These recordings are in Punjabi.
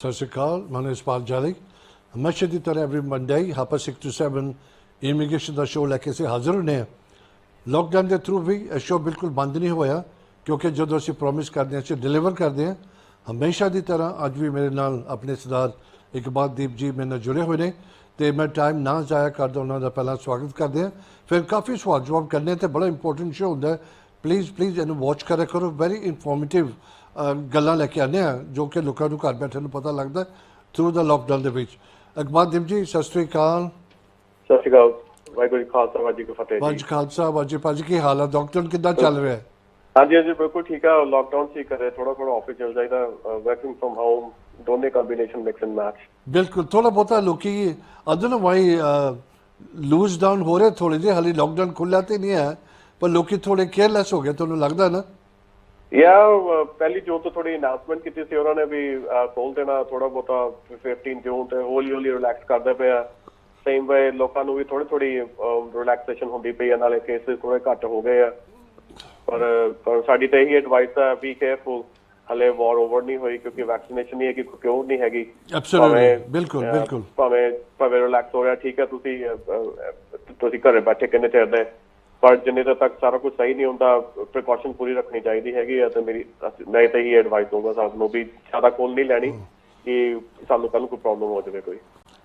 Sat Sri Akal, my name is Paul Jalik. हमेशा की तरह एवरी मंडे यहाँ पर 6 to 7 इमिग्रेशन का शो लेके से हाजिर होने हैं। लॉकडाउन के थ्रू भी यह शो बिल्कुल बंद नहीं होया क्योंकि जो असी प्रॉमिस करते हैं असी डिलीवर करते हैं। हमेशा की तरह अज भी मेरे नाल अपने सरदार इकबालदीप जी मेरे नाल जुड़े हुए ने तो मैं टाइम ना जाया करता उन्होंने पहला स्वागत करते हैं। फिर काफ़ी सवाल जवाब करने तो बड़ा इंपॉर्टेंट शो होंगे। प्लीज़ इन्हें वॉच करा करो। वेरी इनफॉर्मेटिव गल्लां लेके आने जो कि लोगों को घर बैठे पता लगता थ्रू द लॉकडाउन के बीच। इकबालदीप जी सत श्री अकाल। सत श्री अकाल। वाहिगुरू जी खालसा वाहिगुरू जी की फतेह। वाज खालसा वाजी पाजी की हाल है? लॉकडाउन कितना चल रहा है? हाँ जी बिल्कुल ठीक है। लॉकडाउन से करे थोड़ा ऑफिस चल जाएगा, वर्किंग फ्रॉम होम दोनों कॉम्बिनेशन मिक्स एंड मैच। बिल्कुल थोड़ा बहुत लोग अदन वही लूज डाउन हो रहे थोड़े जे हाली लॉकडाउन खुला तो नहीं है पर लोग थोड़े केयरलैस हो गए तो लगता ना या पहली जून तो थोड़ी अनाउंसमेंट की थी उन्होंने भी खोल देना थोड़ा बहुत 15 जून तो हौली हौली रिलैक्स करते पे सेम वे लोगों भी थोड़ी रिलैक्सेशन होती पई है नाले केसेस थोड़े घट हो गए हैं पर साडी तो यही एडवाइस है बी केयरफुल। हले वॉर ओवर नहीं हुई क्योंकि वैक्सीनेशन नहीं है क्योर नहीं हैगी। बिल्कुल बिल्कुल भावें रिलैक्स हो रहा ठीक है तुसी घरे बैठे किन्ने चिर दे पर जिन्ने तक सारा कुछ सही नहीं होता प्रिकॉशन पूरी रखनी चाहिए है मेरी मैं तो यही एडवाइस दूंगा सानू भी ज्यादा कोल नहीं लैनी कि सानू कल कोई प्रॉब्लम हो जाए कोई।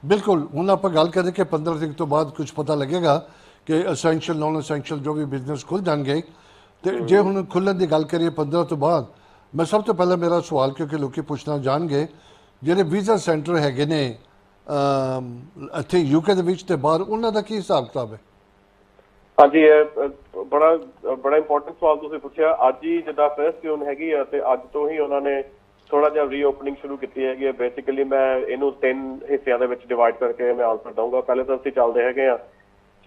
बिल्कुल हुण आपां गल करें कि 15 तरीक तो बाद कुछ पता लगेगा कि एसेंशियल नॉन एसेंशियल जो भी बिजनेस खुल जाएंगे तो जे हुण खुलण की गल करिए 15 तो बाद मैं सब तो पहले मेरा सवाल क्योंकि लोग पुछना जाएंगे ਜਿਹੜੇ ਵੀਜ਼ਾ ਸੈਂਟਰ ਹੈਗੇ ਨੇ ਇੱਥੇ यूके ਦੇ ਵਿੱਚ ਤੇ ਬਾਹਰ ਉਹਨਾਂ ਦਾ ਕੀ ਹਿਸਾਬ ਕਿਤਾਬ ਹੈ? हाँ जी बड़ा इंपॉर्टेंट सवाल तुसीं पुछया। अज ही जिद्दां 1 जून हैगी है ते अज तो ही उन्होंने थोड़ा जिहा रीओपनिंग शुरू की हैगी है। बेसिकली मैं इनू 3 हिस्सों के डिवाइड करके मैं आंसर दूंगा। पहले तो असीं चलदे हैगे आ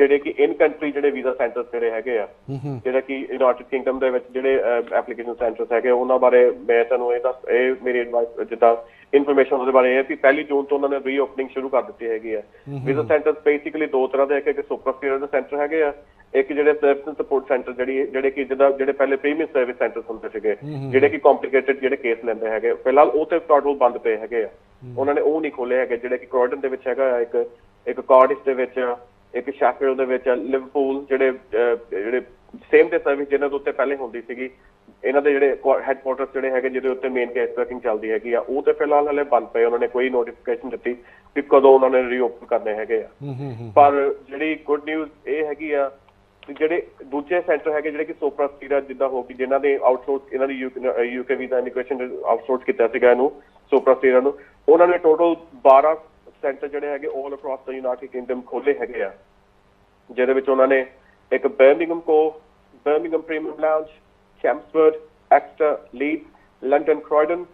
ਜਿਹੜੇ ਕਿ ਇਨ ਕੰਟਰੀ ਜਿਹੜੇ ਵੀਜ਼ਾ ਸੈਂਟਰਸ ਜਿਹੜੇ ਹੈਗੇ ਆ ਜਿਹੜਾ ਕਿ ਯੂਨਾਈਟਿਡ ਕਿੰਗਡਮ ਦੇ ਵਿੱਚ ਜਿਹੜੇ ਐਪਲੀਕੇਸ਼ਨ ਸੈਂਟਰਸ ਹੈਗੇ ਉਹਨਾਂ ਬਾਰੇ ਮੈਂ ਤੁਹਾਨੂੰ ਇਹ ਮੇਰੀ ਐਡਵਾਈਸ ਜਿੱਦਾਂ ਇਨਫੋਰਮੇਸ਼ਨ ਉਹਦੇ ਬਾਰੇ ਇਹ ਹੈ ਕਿ 1 ਜੂਨ ਤੋਂ ਉਹਨਾਂ ਨੇ ਰੀਓਪਨਿੰਗ ਸ਼ੁਰੂ ਕਰ ਦਿੱਤੀ ਹੈਗੀ ਆ। ਵੀਜ਼ਾ ਸੈਂਟਰਸ ਬੇਸਿਕਲੀ 2 ਤਰ੍ਹਾਂ ਦੇ ਇੱਕ ਸੁਪਰ ਸਪੀਰੀਅਰ ਦੇ ਸੈਂਟਰ ਹੈਗੇ ਆ, ਇੱਕ ਜਿਹੜੇ ਸਰਵਿਸ ਸਪੋਰਟ ਸੈਂਟਰ ਜਿਹੜੇ ਕਿ ਜਿੱਦਾਂ ਜਿਹੜੇ ਪਹਿਲੇ ਪ੍ਰੀਮੀਅਮ ਸਰਵਿਸ ਸੈਂਟਰਸ ਹੁੰਦੇ ਸੀਗੇ ਜਿਹੜੇ ਕਿ ਕੰਪਲਿਕੇਟਡ ਜਿਹੜੇ ਕੇਸ ਲੈਂਦੇ ਹੈਗੇ ਫਿਲਹਾਲ ਉਹ ਤੇ ਟੋਟਲ ਬੰਦ ਪਏ ਹੈਗੇ ਆ। ਉਹਨਾਂ ਨੇ ਉਹ ਨਹੀਂ ਖੋਲੇ ਹੈਗੇ ਜਿਹੜੇ ਕਿ ਕ੍ਰੋਇਡਨ ਦੇ ਵਿੱਚ ਹੈਗਾ ਇੱਕ ਕਾਰਡਿਫ ਦੇ ਵਿੱਚ ਇੱਕ ਸ਼ੈਫੀਲਡ ਦੇ ਵਿੱਚ ਲਿਵਰਪੂਲ ਜਿਹੜੇ ਸੇਮ ਤੇ ਸਰਵਿਸ ਜਿਹਨਾਂ ਦੇ ਉੱਤੇ ਪਹਿਲੇ ਹੁੰਦੀ ਸੀਗੀ ਇਹਨਾਂ ਦੇ ਜਿਹੜੇ ਹੈਡਕੁਆਟਰਸ ਜਿਹੜੇ ਹੈਗੇ ਜਿਹਦੇ ਉੱਤੇ ਮੇਨ ਕੇਸ ਵਰਕਿੰਗ ਚੱਲਦੀ ਹੈਗੀ ਆ ਉਹ ਤੇ ਫਿਲਹਾਲ ਹਲੇ ਬੰਦ ਪਏ। ਉਹਨਾਂ ਨੇ ਕੋਈ ਨੋਟੀਫਿਕੇਸ਼ਨ ਦਿੱਤੀ ਕਿ ਕਦੋਂ ਉਹਨਾਂ ਨੇ ਰੀਓਪਨ ਕਰਨੇ ਹੈਗੇ ਆ। ਪਰ ਜਿਹੜੀ ਗੁੱਡ ਨਿਊਜ਼ ਇਹ ਹੈਗੀ ਆ ਜਿਹੜੇ ਦੂਜੇ ਸੈਂਟਰ ਹੈਗੇ ਜਿਹੜੇ ਕਿ ਸੋਪਰਾ ਸਟੀਰਾ ਜਿੱਦਾਂ ਹੋ ਗਈ ਜਿਨ੍ਹਾਂ ਦੇ ਆਊਟਸੋਰਸ ਇਹਨਾਂ ਦੀ ਯੂਕੇ ਵੀਜ਼ਾ ਇਮੀਗ੍ਰੇਸ਼ਨ ਆਊਟਸੋਰਸ ਕੀਤਾ ਸੀਗਾ ਇਹਨੂੰ ਸੋਪਰਾ ਸਟੀਰਾ ਨੂੰ ਉਹਨਾਂ ਨੇ ਟੋਟਲ 12 ਸੈਂਟਰ ਜਿਹੜੇ ਹੈਗੇ all across the United Kingdom ਖੋਲੇ ਹੈਗੇ ਆ ਜਿਹਦੇ ਵਿੱਚ ਉਹਨਾਂ ਨੇ ਇੱਕ Birmingham premium lounge, Chelmsford, Exeter, Leeds, London Croydon,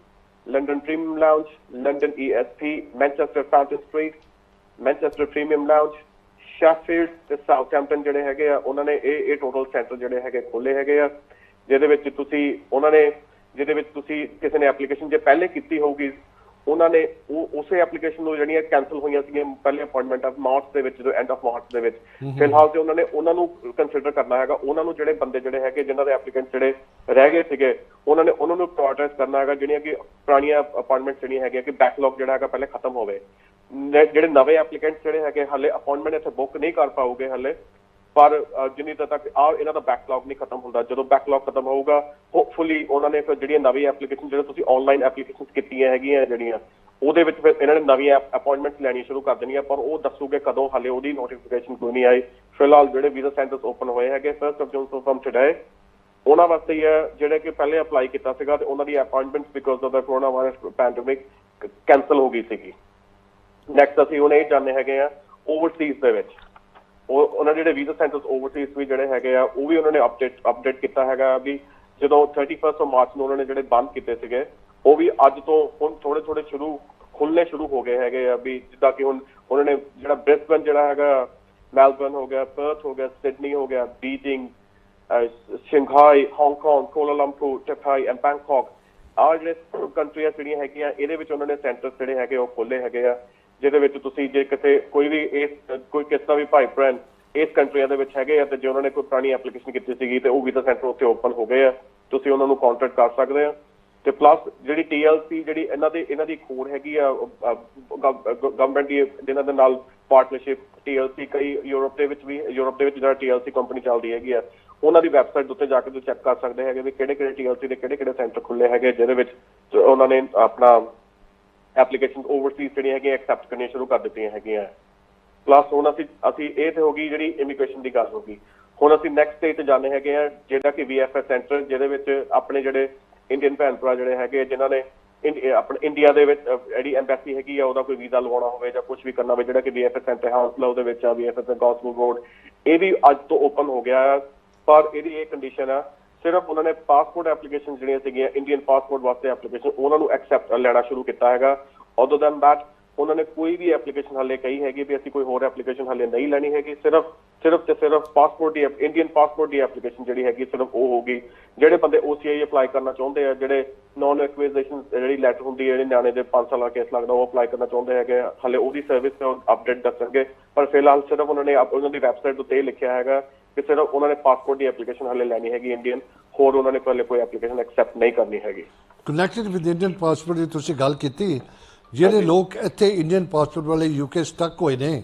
London premium lounge, London ESP, Manchester Fountain Street, Manchester premium lounge, Sheffield ਤੇ ਸਾਊਥਹੈਂਪਟਨ ਜਿਹੜੇ ਹੈਗੇ ਆ ਉਹਨਾਂ ਨੇ ਇਹ ਟੋਟਲ ਸੈਂਟਰ ਜਿਹੜੇ ਹੈਗੇ ਖੋਲੇ ਹੈਗੇ ਆ ਜਿਹਦੇ ਵਿੱਚ ਤੁਸੀਂ ਕਿਸੇ ਨੇ ਐਪਲੀਕੇਸ਼ਨ ਜੇ ਪਹਿਲੇ ਕੀਤੀ ਹੋਊਗੀ ਉਹਨਾਂ ਨੇ ਉਸੇ ਐਪਲੀਕੇਸ਼ਨ ਨੂੰ ਜਿਹੜੀਆਂ ਕੈਂਸਲ ਹੋਈਆਂ ਸੀਗੀਆਂ ਪਹਿਲੇ ਅਪਾਇੰਟਮੈਂਟ ਆਫ ਮਾਰਚ ਦੇ ਵਿੱਚ ਜਦੋਂ ਐਂਡ ਆਫ ਮਾਰਚ ਦੇ ਵਿੱਚ ਫਿਲਹਾਲ ਤੇ ਉਹਨਾਂ ਨੂੰ ਕੰਸੀਡਰ ਕਰਨਾ ਹੈਗਾ। ਉਹਨਾਂ ਨੂੰ ਜਿਹੜੇ ਬੰਦੇ ਜਿਹੜੇ ਹੈਗੇ ਜਿਨ੍ਹਾਂ ਦੇ ਐਪਲੀਕੈਂਟ ਜਿਹੜੇ ਰਹਿ ਗਏ ਸੀਗੇ ਉਹਨਾਂ ਨੂੰ ਪ੍ਰਾਇਓਰਟਾਈਜ਼ ਕਰਨਾ ਹੈਗਾ ਜਿਹੜੀਆਂ ਕਿ ਪੁਰਾਣੀਆਂ ਅਪਾਇੰਟਮੈਂਟ ਜਿਹੜੀਆਂ ਹੈਗੀਆਂ ਕਿ ਬੈਕਲੌਗ ਜਿਹੜਾ ਹੈਗਾ ਪਹਿਲੇ ਖਤਮ ਹੋਵੇ। ਜਿਹੜੇ ਨਵੇਂ ਐਪਲੀਕੈਂਟ ਜਿਹੜੇ ਹੈਗੇ ਹਾਲੇ ਅਪਾਇੰਟਮੈਂਟ ਇੱਥੇ ਬੁੱਕ ਨਹੀਂ ਕਰ ਪਾਓਗੇ ਹਾਲੇ ਪਰ ਜਿੰਨੀ ਤੱਕ ਇਹਨਾਂ ਦਾ ਬੈਕਲੌਗ ਨਹੀਂ ਖਤਮ ਹੁੰਦਾ। ਜਦੋਂ ਬੈਕਲੌਗ ਖਤਮ ਹੋਊਗਾ ਹੋਪਫੁਲੀ ਉਹਨਾਂ ਨੇ ਫਿਰ ਜਿਹੜੀਆਂ ਨਵੀਂ ਐਪਲੀਕੇਸ਼ਨ ਜਿਹੜੇ ਤੁਸੀਂ ਆਨਲਾਈਨ ਐਪਲੀਕੇਸ਼ਨ ਕੀਤੀਆਂ ਹੈਗੀਆਂ ਜਿਹੜੀਆਂ ਉਹਦੇ ਵਿੱਚ ਫਿਰ ਇਹਨਾਂ ਨੇ ਨਵੀਆਂ ਅਪਾਇੰਟਮੈਂਟ ਲੈਣੀ ਸ਼ੁਰੂ ਕਰ ਦੇਣੀਆਂ ਪਰ ਉਹ ਦੱਸੂਗੇ ਕਦੋਂ ਹਾਲੇ ਉਹਦੀ ਨੋਟੀਫਿਕੇਸ਼ਨ ਕੋਈ ਨਹੀਂ ਆਈ। ਫਿਲਹਾਲ ਜਿਹੜੇ ਵੀਜ਼ਾ ਸੈਂਟਰਸ ਓਪਨ ਹੋਏ ਹੈਗੇ 1 ਜੂਨ ਤੋਂ ਫਰਮ ਟੁਡੇ ਉਹਨਾਂ ਵਾਸਤੇ ਹੀ ਹੈ ਜਿਹੜੇ ਕਿ ਪਹਿਲੇ ਅਪਲਾਈ ਕੀਤਾ ਸੀਗਾ ਤੇ ਉਹਨਾਂ ਦੀ appointment because of the corona virus pandemic cancel ਹੋ ਗਈ ਸੀਗੀ। ਨੈਕਸਟ ਅਸੀਂ ਹੁਣ ਇਹ ਜਾਣਦੇ ਹੈਗੇ ਆ ਓਵਰਸੀਜ਼ ਦੇ ਵਿੱਚ ਉਹਨਾਂ ਜਿਹੜੇ ਵੀਜ਼ਾ ਸੈਂਟਰਸ ਓਵਰਸੀਜ਼ ਵੀ ਜਿਹੜੇ ਹੈਗੇ ਆ ਉਹ ਵੀ ਉਹਨਾਂ ਨੇ ਅਪਡੇਟ ਕੀਤਾ ਹੈਗਾ ਵੀ ਜਦੋਂ 31 ਮਾਰਚ ਨੂੰ ਉਹਨਾਂ ਨੇ ਜਿਹੜੇ ਬੰਦ ਕੀਤੇ ਸੀਗੇ ਉਹ ਵੀ ਅੱਜ ਤੋਂ ਹੁਣ ਥੋੜੇ ਖੁੱਲਣੇ ਸ਼ੁਰੂ ਹੋ ਗਏ ਹੈਗੇ ਆ ਵੀ ਜਿੱਦਾਂ ਕਿ ਹੁਣ ਉਹਨਾਂ ਨੇ ਜਿਹੜਾ ਬ੍ਰਿਸਬਨ ਜਿਹੜਾ ਹੈਗਾ, ਮੈਲਬਰਨ ਹੋ ਗਿਆ, ਪਰਥ ਹੋ ਗਿਆ, ਸਿਡਨੀ ਹੋ ਗਿਆ, Beijing, Shanghai, Hong Kong, Kuala Lumpur, Taipei and Bangkok ਆਹ ਜਿਹੜੇ ਕੰਟਰੀਆਂ ਜਿਹੜੀਆਂ ਹੈਗੀਆਂ ਇਹਦੇ ਵਿੱਚ ਉਹਨਾਂ ਨੇ ਸੈਂਟਰਸ ਜਿਹੜੇ ਹੈਗੇ ਉਹ ਖੋਲੇ ਹੈਗੇ ਆ ਜਿਹਦੇ ਵਿੱਚ ਤੁਸੀਂ ਜੇ ਕਿਤੇ ਕੋਈ ਕਿਸ ਦਾ ਵੀ ਭਾਈ ਭੈਣ ਇਸ ਕੰਟਰੀਆਂ ਦੇ ਵਿੱਚ ਹੈਗੇ ਆ ਤੇ ਜੇ ਉਹਨਾਂ ਨੇ ਕੋਈ ਪੁਰਾਣੀ ਐਪਲੀਕੇਸ਼ਨ ਕੀਤੀ ਸੀਗੀ ਤੇ ਉਹ ਵੀਜ਼ਾ ਸੈਂਟਰ ਉੱਥੇ ਓਪਨ ਹੋ ਗਏ ਆ ਤੁਸੀਂ ਉਹਨਾਂ ਨੂੰ ਕੰਟੈਕਟ ਕਰ ਸਕਦੇ ਆ। ਤੇ ਪਲੱਸ ਜਿਹੜੀ TLC ਜਿਹੜੀ ਇਹਨਾਂ ਦੀ ਖੋਰ ਹੈਗੀ ਆ ਗਵਰਨਮੈਂਟ ਦੀ ਜਿਹਨਾਂ ਦੇ ਨਾਲ ਪਾਰਟਨਰਸ਼ਿਪ TLC ਕਈ ਯੂਰਪ ਦੇ ਵਿੱਚ ਜਿਹੜਾ TLC ਕੰਪਨੀ ਚੱਲਦੀ ਹੈਗੀ ਆ ਉਹਨਾਂ ਦੀ ਵੈਬਸਾਈਟ ਉੱਤੇ ਜਾ ਕੇ ਤੁਸੀਂ ਚੈੱਕ ਕਰ ਸਕਦੇ ਹੈਗੇ ਵੀ ਕਿਹੜੇ TLC ਦੇ ਕਿਹੜੇ ਸੈਂਟਰ ਖੁੱਲੇ ਹੈਗੇ ਜਿਹਦੇ ਵਿੱਚ ਉਹਨਾਂ ਨੇ ਆਪਣਾ ਐਪਲੀਕੇਸ਼ਨ ਓਵਰਸੀਜ਼ ਜਿਹੜੀਆਂ ਹੈਗੀਆਂ ਐਕਸੈਪਟ ਕਰਨੀਆਂ ਸ਼ੁਰੂ ਕਰ ਦਿੱਤੀਆਂ ਹੈਗੀਆਂ। ਪਲੱਸ ਹੁਣ ਅਸੀਂ ਇਹ ਤੇ ਹੋ ਗਈ ਜਿਹੜੀ ਇਮੀਗ੍ਰੇਸ਼ਨ ਦੀ ਗੱਲ ਹੋ ਗਈ। ਹੁਣ ਅਸੀਂ ਨੈਕਸਟ ਸਟੇਜ ਤੇ ਜਾਣੇ ਹੈਗੇ ਆ ਜਿਹੜਾ ਕਿ VFS ਸੈਂਟਰ, ਜਿਹਦੇ ਵਿੱਚ ਆਪਣੇ ਜਿਹੜੇ ਇੰਡੀਅਨ ਭੈਣ ਭਰਾ ਜਿਹੜੇ ਹੈਗੇ ਜਿਨ੍ਹਾਂ ਨੇ ਆਪਣੇ ਇੰਡੀਆ ਦੇ ਵਿੱਚ ਜਿਹੜੀ ਐਮਬੈਸੀ ਹੈਗੀ ਆ ਉਹਦਾ ਕੋਈ ਵੀਜ਼ਾ ਲਵਾਉਣਾ ਹੋਵੇ ਜਾਂ ਕੁਝ ਵੀ ਕਰਨਾ ਹੋਵੇ, ਜਿਹੜਾ ਕਿ VFS ਸੈਂਟਰ ਹੌਸਲਾ ਉਹਦੇ ਵਿੱਚ ਆ VFS ਗੌਸਮੈਂਟ ਰੋਡ, ਇਹ ਵੀ ਅੱਜ ਤੋਂ ਓਪਨ ਹੋ ਗਿਆ ਆ। ਪਰ ਇਹਦੀ ਇਹ ਕੰਡੀਸ਼ਨ ਆ ਸਿਰਫ ਉਹਨਾਂ ਨੇ ਪਾਸਪੋਰਟ ਐਪਲੀਕੇਸ਼ਨ ਜਿਹੜੀਆਂ ਸੀਗੀਆਂ ਇੰਡੀਅਨ ਪਾਸਪੋਰਟ ਵਾਸਤੇ ਐਪਲੀਕੇਸ਼ਨ ਉਹਨਾਂ ਨੂੰ ਐਕਸੈਪਟ ਲੈਣਾ ਸ਼ੁਰੂ ਕੀਤਾ ਹੈਗਾ। ਅਦਰ ਦੈਨ ਦੈਟ ਉਹਨਾਂ ਨੇ ਕੋਈ ਵੀ ਐਪਲੀਕੇਸ਼ਨ ਹਾਲੇ ਕਹੀ ਹੈਗੀ ਵੀ ਅਸੀਂ ਕੋਈ ਹੋਰ ਐਪਲੀਕੇਸ਼ਨ ਹਾਲੇ ਨਹੀਂ ਲੈਣੀ ਹੈਗੀ। ਸਿਰਫ ਪਾਸਪੋਰਟ ਦੀ ਇੰਡੀਅਨ ਪਾਸਪੋਰਟ ਦੀ ਐਪਲੀਕੇਸ਼ਨ ਜਿਹੜੀ ਹੈਗੀ ਸਿਰਫ ਉਹ ਹੋਗੀ। ਜਿਹੜੇ ਬੰਦੇ OCI ਅਪਲਾਈ ਕਰਨਾ ਚਾਹੁੰਦੇ ਆ, ਜਿਹੜੇ ਨੌਨ ਐਕੁਇਜ਼ੀਸ਼ਨ ਜਿਹੜੀ ਲੈਟਰ ਹੁੰਦੀ ਹੈ ਜਿਹੜੇ ਨਿਆਣੇ ਦੇ 5 ਸਾਲ ਦਾ ਕੇਸ ਲੱਗਦਾ ਉਹ ਅਪਲਾਈ ਕਰਨਾ ਚਾਹੁੰਦੇ ਹੈਗੇ ਹਾਲੇ ਉਹਦੀ ਸਰਵਿਸ ਤੇ ਅਪਡੇਟ ਦੱਸਣਗੇ। ਪਰ ਫਿਲਹਾਲ ਸਿਰਫ ਉਹਨਾਂ ਨੇ ਉਹਨਾਂ ਦੀ ਵੈਬਸਾਈਟ ਉੱਤੇ ਇਹ ਲਿਖਿਆ ਹੈਗਾ ਕਿ ਸਿਰਫ ਉਹਨਾਂ ਨੇ ਪਾਸਪੋਰਟ ਦੀ ਐਪਲੀਕੇਸ਼ਨ ਹਾਲੇ ਲੈਣੀ ਹੈਗੀ ਇੰਡੀਅਨ, ਹੋਰ ਉਹਨਾਂ ਨੇ ਹਾਲੇ ਕੋਈ ਐਪਲੀਕੇਸ਼ਨ ਐਕਸੈਪਟ ਨਹੀਂ ਕਰਨੀ ਹੈਗੀ। ਕਨੈਕਟਡ ਵਿਦ ਇੰਡੀਅਨ ਪਾਸਪੋਰਟ ਦੀ ਤੁਸੀਂ ਗੱਲ ਕੀਤੀ, ਜਿਹੜੇ ਲੋਕ ਇੱਥੇ ਇੰਡੀਅਨ ਪਾਸਪੋਰਟ ਵਾਲੇ UK ਸਟਕ ਹੋਏ ਨੇ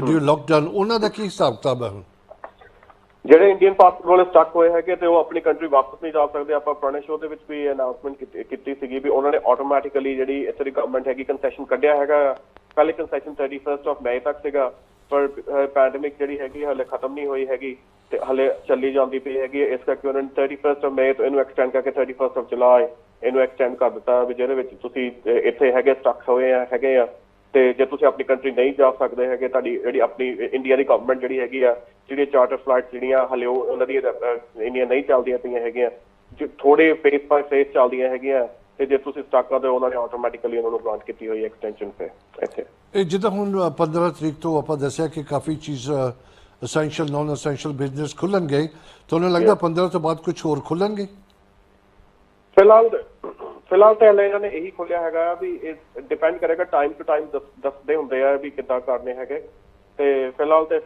ਡਿਊ ਲਾਕਡਾਊਨ, ਉਹਨਾਂ ਦਾ ਕੀ ਹਿਸਾਬ ਕਿਤਾਬ ਹੈ? ਜਿਹੜੇ ਇੰਡੀਅਨ ਪਾਸਪੋਰਟ ਵਾਲੇ ਸਟਕ ਹੋਏ ਹੈਗੇ ਤੇ ਉਹ ਆਪਣੀ ਕੰਟਰੀ ਵਾਪਸ ਨਹੀਂ ਜਾ ਸਕਦੇ। ਆਪਾਂ ਪੁਰਾਣੇ ਸ਼ੋਅ ਦੇ ਵਿੱਚ ਵੀ ਅਨਾਉਂਸਮੈਂਟ ਕੀਤੀ ਸੀਗੀ ਵੀ ਉਹਨਾਂ ਨੇ ਆਟੋਮੈਟਿਕਲੀ ਜਿਹੜੀ ਇੱਥੇ ਦੀ ਗਵਰਨਮੈਂਟ ਹੈਗੀ ਕੰਸੈਸ਼ਨ ਕੱਢਿਆ ਹੈਗਾ। ਪਹਿਲੇ ਕੰਸੈਸ਼ਨ 31 ਮਈ ਤੱਕ ਸੀਗਾ, ਪਰ ਪੈਂਡੇਮਿਕ ਜਿਹੜੀ ਹੈਗੀ ਹਾਲੇ ਖਤਮ ਨਹੀਂ ਹੋਈ ਹੈਗੀ ਤੇ ਹਾਲੇ ਚੱਲੀ ਜਾਂਦੀ ਪਈ ਹੈਗੀ। ਇਸ ਕਰਕੇ ਉਹਨਾਂ ਨੇ 31 ਮਈ ਤੋਂ ਇਹਨੂੰ ਐਕਸਟੈਂਡ ਕਰਕੇ 31 ਜੁਲਾਈ ਇਹਨੂੰ ਐਕਸਟੈਂਡ ਕਰ ਦਿੱਤਾ ਵੀ ਜਿਹਦੇ ਵਿੱਚ ਤੁਸੀਂ ਇੱਥੇ ਹੈਗੇ ਸਟਕ ਹੋਏ ਹੈਗੇ ਆ ਤੇ ਜੇ ਤੁਸੀਂ ਆਪਣੀ ਕੰਟਰੀ ਨਹੀਂ ਜਾ ਸਕਦੇ ਹੈਗੇ, ਤੁਹਾਡੀ ਜਿਹੜੀ ਆਪਣੀ ਇੰਡੀਆ ਦੀ ਗਵਰਨਮੈਂਟ ਜਿਹੜੀ ਹੈਗੀ ਆ ਜਿਹੜੀਆਂ ਚਾਰਟਰ ਫਲਾਈਟ ਜਿਹੜੀਆਂ ਹਾਲੇ ਉਹਨਾਂ ਦੀਆਂ ਇੰਡੀਆ ਨਹੀਂ ਚੱਲਦੀਆਂ ਪਈਆਂ ਹੈਗੀਆਂ, ਥੋੜੇ ਫੇਸ ਬਾਏ ਫੇਸ ਚੱਲਦੀਆਂ ਹੈਗੀਆਂ ਤੇ ਜੇ ਤੁਸੀਂ ਸਟਕ ਕਰਦੇ ਉਹਨਾਂ ਨੇ ਆਟੋਮੈਟਿਕਲੀ ਉਹਨਾਂ ਨੂੰ ਗ੍ਰਾਂਟ ਕੀਤੀ ਹੋਈ ਐਕਸਟੈਂਸ਼ਨ ਤੇ ਇੱਥੇ। ਇਹ ਜਿੱਦਾਂ ਹੁਣ 15 ਤਰੀਕ ਤੋਂ ਆਪਾਂ ਦੱਸਿਆ ਕਿ ਕਾਫੀ ਚੀਜ਼ ਅਸੈਂਸ਼ੀਅਲ ਨੌਨ ਅਸੈਂਸ਼ੀਅਲ ਬਿਜ਼ਨਸ ਖੁੱਲਣਗੇ, ਤੁਹਾਨੂੰ ਲੱਗਦਾ 15 ਤੋਂ ਬਾਅਦ ਕੁਝ ਹੋਰ ਖੁੱਲਣਗੇ? ਫਿਲਹਾਲ ਤਾਂ ਹਲੇ ਇਹਨਾਂ ਨੇ ਇਹੀ ਖੋਲਿਆ ਹੈਗਾ ਵੀ ਇਹ ਡਿਪੈਂਡ ਕਰੇਗਾ ਟਾਈਮ ਟੂ ਟਾਈਮ ਦੱਸਦੇ ਹੁੰਦੇ ਆ ਵੀ ਕਿੱਦਾਂ ਕਰਨੇ ਹੈਗੇ। ਤੇ ਫਿਲਹਾਲ ਤੇ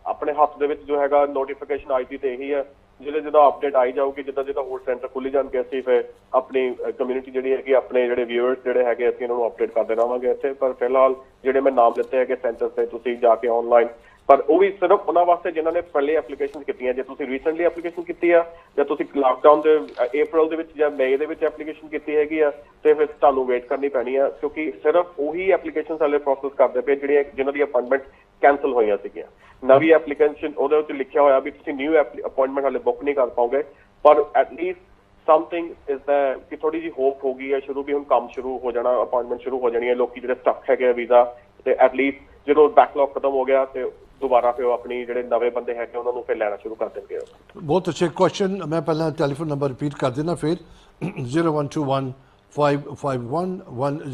ਆਪਣੇ ਹੱਥ ਦੇ ਵਿੱਚ ਜੋ ਹੈਗਾ ਨੋਟੀਫਿਕੇਸ਼ਨ ਆਈ ਤੇ ਇਹੀ ਹੈ, ਜਦੋਂ ਅਪਡੇਟ ਆਈ ਜਾਊਗੀ ਜਿੱਦਾਂ ਹੋਰ ਸੈਂਟਰ ਖੁੱਲੀ ਜਾਣਗੇ ਅਸੀਂ ਫਿਰ ਆਪਣੀ ਕਮਿਊਨਿਟੀ ਜਿਹੜੀ ਹੈਗੀ ਆਪਣੇ ਜਿਹੜੇ ਵਿਊਅਰਸ ਜਿਹੜੇ ਹੈਗੇ ਅਸੀਂ ਉਹਨਾਂ ਨੂੰ ਅਪਡੇਟ ਕਰਦੇ ਰਹਾਂਗੇ ਇੱਥੇ। ਪਰ ਫਿਲਹਾਲ ਜਿਹੜੇ ਮੈਂ ਨਾਮ ਲਿੱਤੇ ਹੈਗੇ ਸੈਂਟਰ ਤੇ ਤੁਸੀਂ ਜਾ ਕੇ ਆਨਲਾਈਨ, ਪਰ ਉਹ ਵੀ ਸਿਰਫ ਉਹਨਾਂ ਵਾਸਤੇ ਜਿਨ੍ਹਾਂ ਨੇ ਪਹਿਲੇ ਐਪਲੀਕੇਸ਼ਨ ਕੀਤੀਆਂ। ਜੇ ਤੁਸੀਂ ਰੀਸੈਂਟਲੀ ਐਪਲੀਕੇਸ਼ਨ ਕੀਤੀ ਆ ਜਾਂ ਤੁਸੀਂ ਲਾਕਡਾਊਨ ਦੇ April ਦੇ ਵਿੱਚ ਜਾਂ May ਦੇ ਵਿੱਚ ਐਪਲੀਕੇਸ਼ਨ ਕੀਤੀ ਹੈਗੀ ਆ ਤੇ ਫਿਰ ਤੁਹਾਨੂੰ ਵੇਟ ਕਰਨੀ ਪੈਣੀ ਆ, ਕਿਉਂਕਿ ਸਿਰਫ ਉਹੀ ਐਪਲੀਕੇਸ਼ਨ ਹਾਲੇ ਪ੍ਰੋਸੈਸ ਕਰਦੇ ਪਏ ਜਿਹੜੀਆਂ ਜਿਨ੍ਹਾਂ ਦੀ ਅਪਾਇੰਟਮੈਂਟ ਕੈਂਸਲ ਹੋਈਆਂ ਸੀਗੀਆਂ। ਨਵੀਂ ਐਪਲੀਕੇਸ਼ਨ ਉਹਦੇ ਉੱਤੇ ਲਿਖਿਆ ਹੋਇਆ ਵੀ ਤੁਸੀਂ ਨਿਊ ਅਪਾਇੰਟਮੈਂਟ ਹਾਲੇ ਬੁੱਕ ਨਹੀਂ ਕਰ ਪਾਓਗੇ, ਪਰ ਐਟਲੀਸਟ ਸਮਥਿੰਗ ਇਜ਼ ਦਾ ਕਿ ਥੋੜੀ ਜਿਹੀ ਹੋਪ ਹੋ ਗਈ ਹੈ ਸ਼ੁਰੂ ਵੀ ਹੁਣ ਕੰਮ ਸ਼ੁਰੂ ਹੋ ਜਾਣਾ, ਅਪਾਇੰਟਮੈਂਟ ਸ਼ੁਰੂ ਹੋ ਜਾਣੀ ਹੈ। ਲੋਕੀ ਜਿਹੜੇ ਸਟਕ ਹੈਗੇ ਵੀਜ਼ਾ ਤੇ ਐਟਲੀਸਟ ਜਦੋਂ ਬੈਕਲੌਗ ਖਤਮ ਹੋ ਗਿਆ ਤੇ ਦੁਬਾਰਾ ਫਿਰ ਆਪਣੀ ਜਿਹੜੇ ਨਵੇਂ ਬੰਦੇ ਹੈਗੇ ਉਹਨਾਂ ਨੂੰ ਫਿਰ ਲੈਣਾ ਸ਼ੁਰੂ ਕਰ ਦੇਣਗੇ। ਬਹੁਤ ਅੱਛੇ ਕੁਐਸਚਨ। ਮੈਂ ਪਹਿਲਾਂ ਟੈਲੀਫੋਨ ਨੰਬਰ ਰਿਪੀਟ ਕਰ ਦੇਣਾ ਫਿਰ 0121 551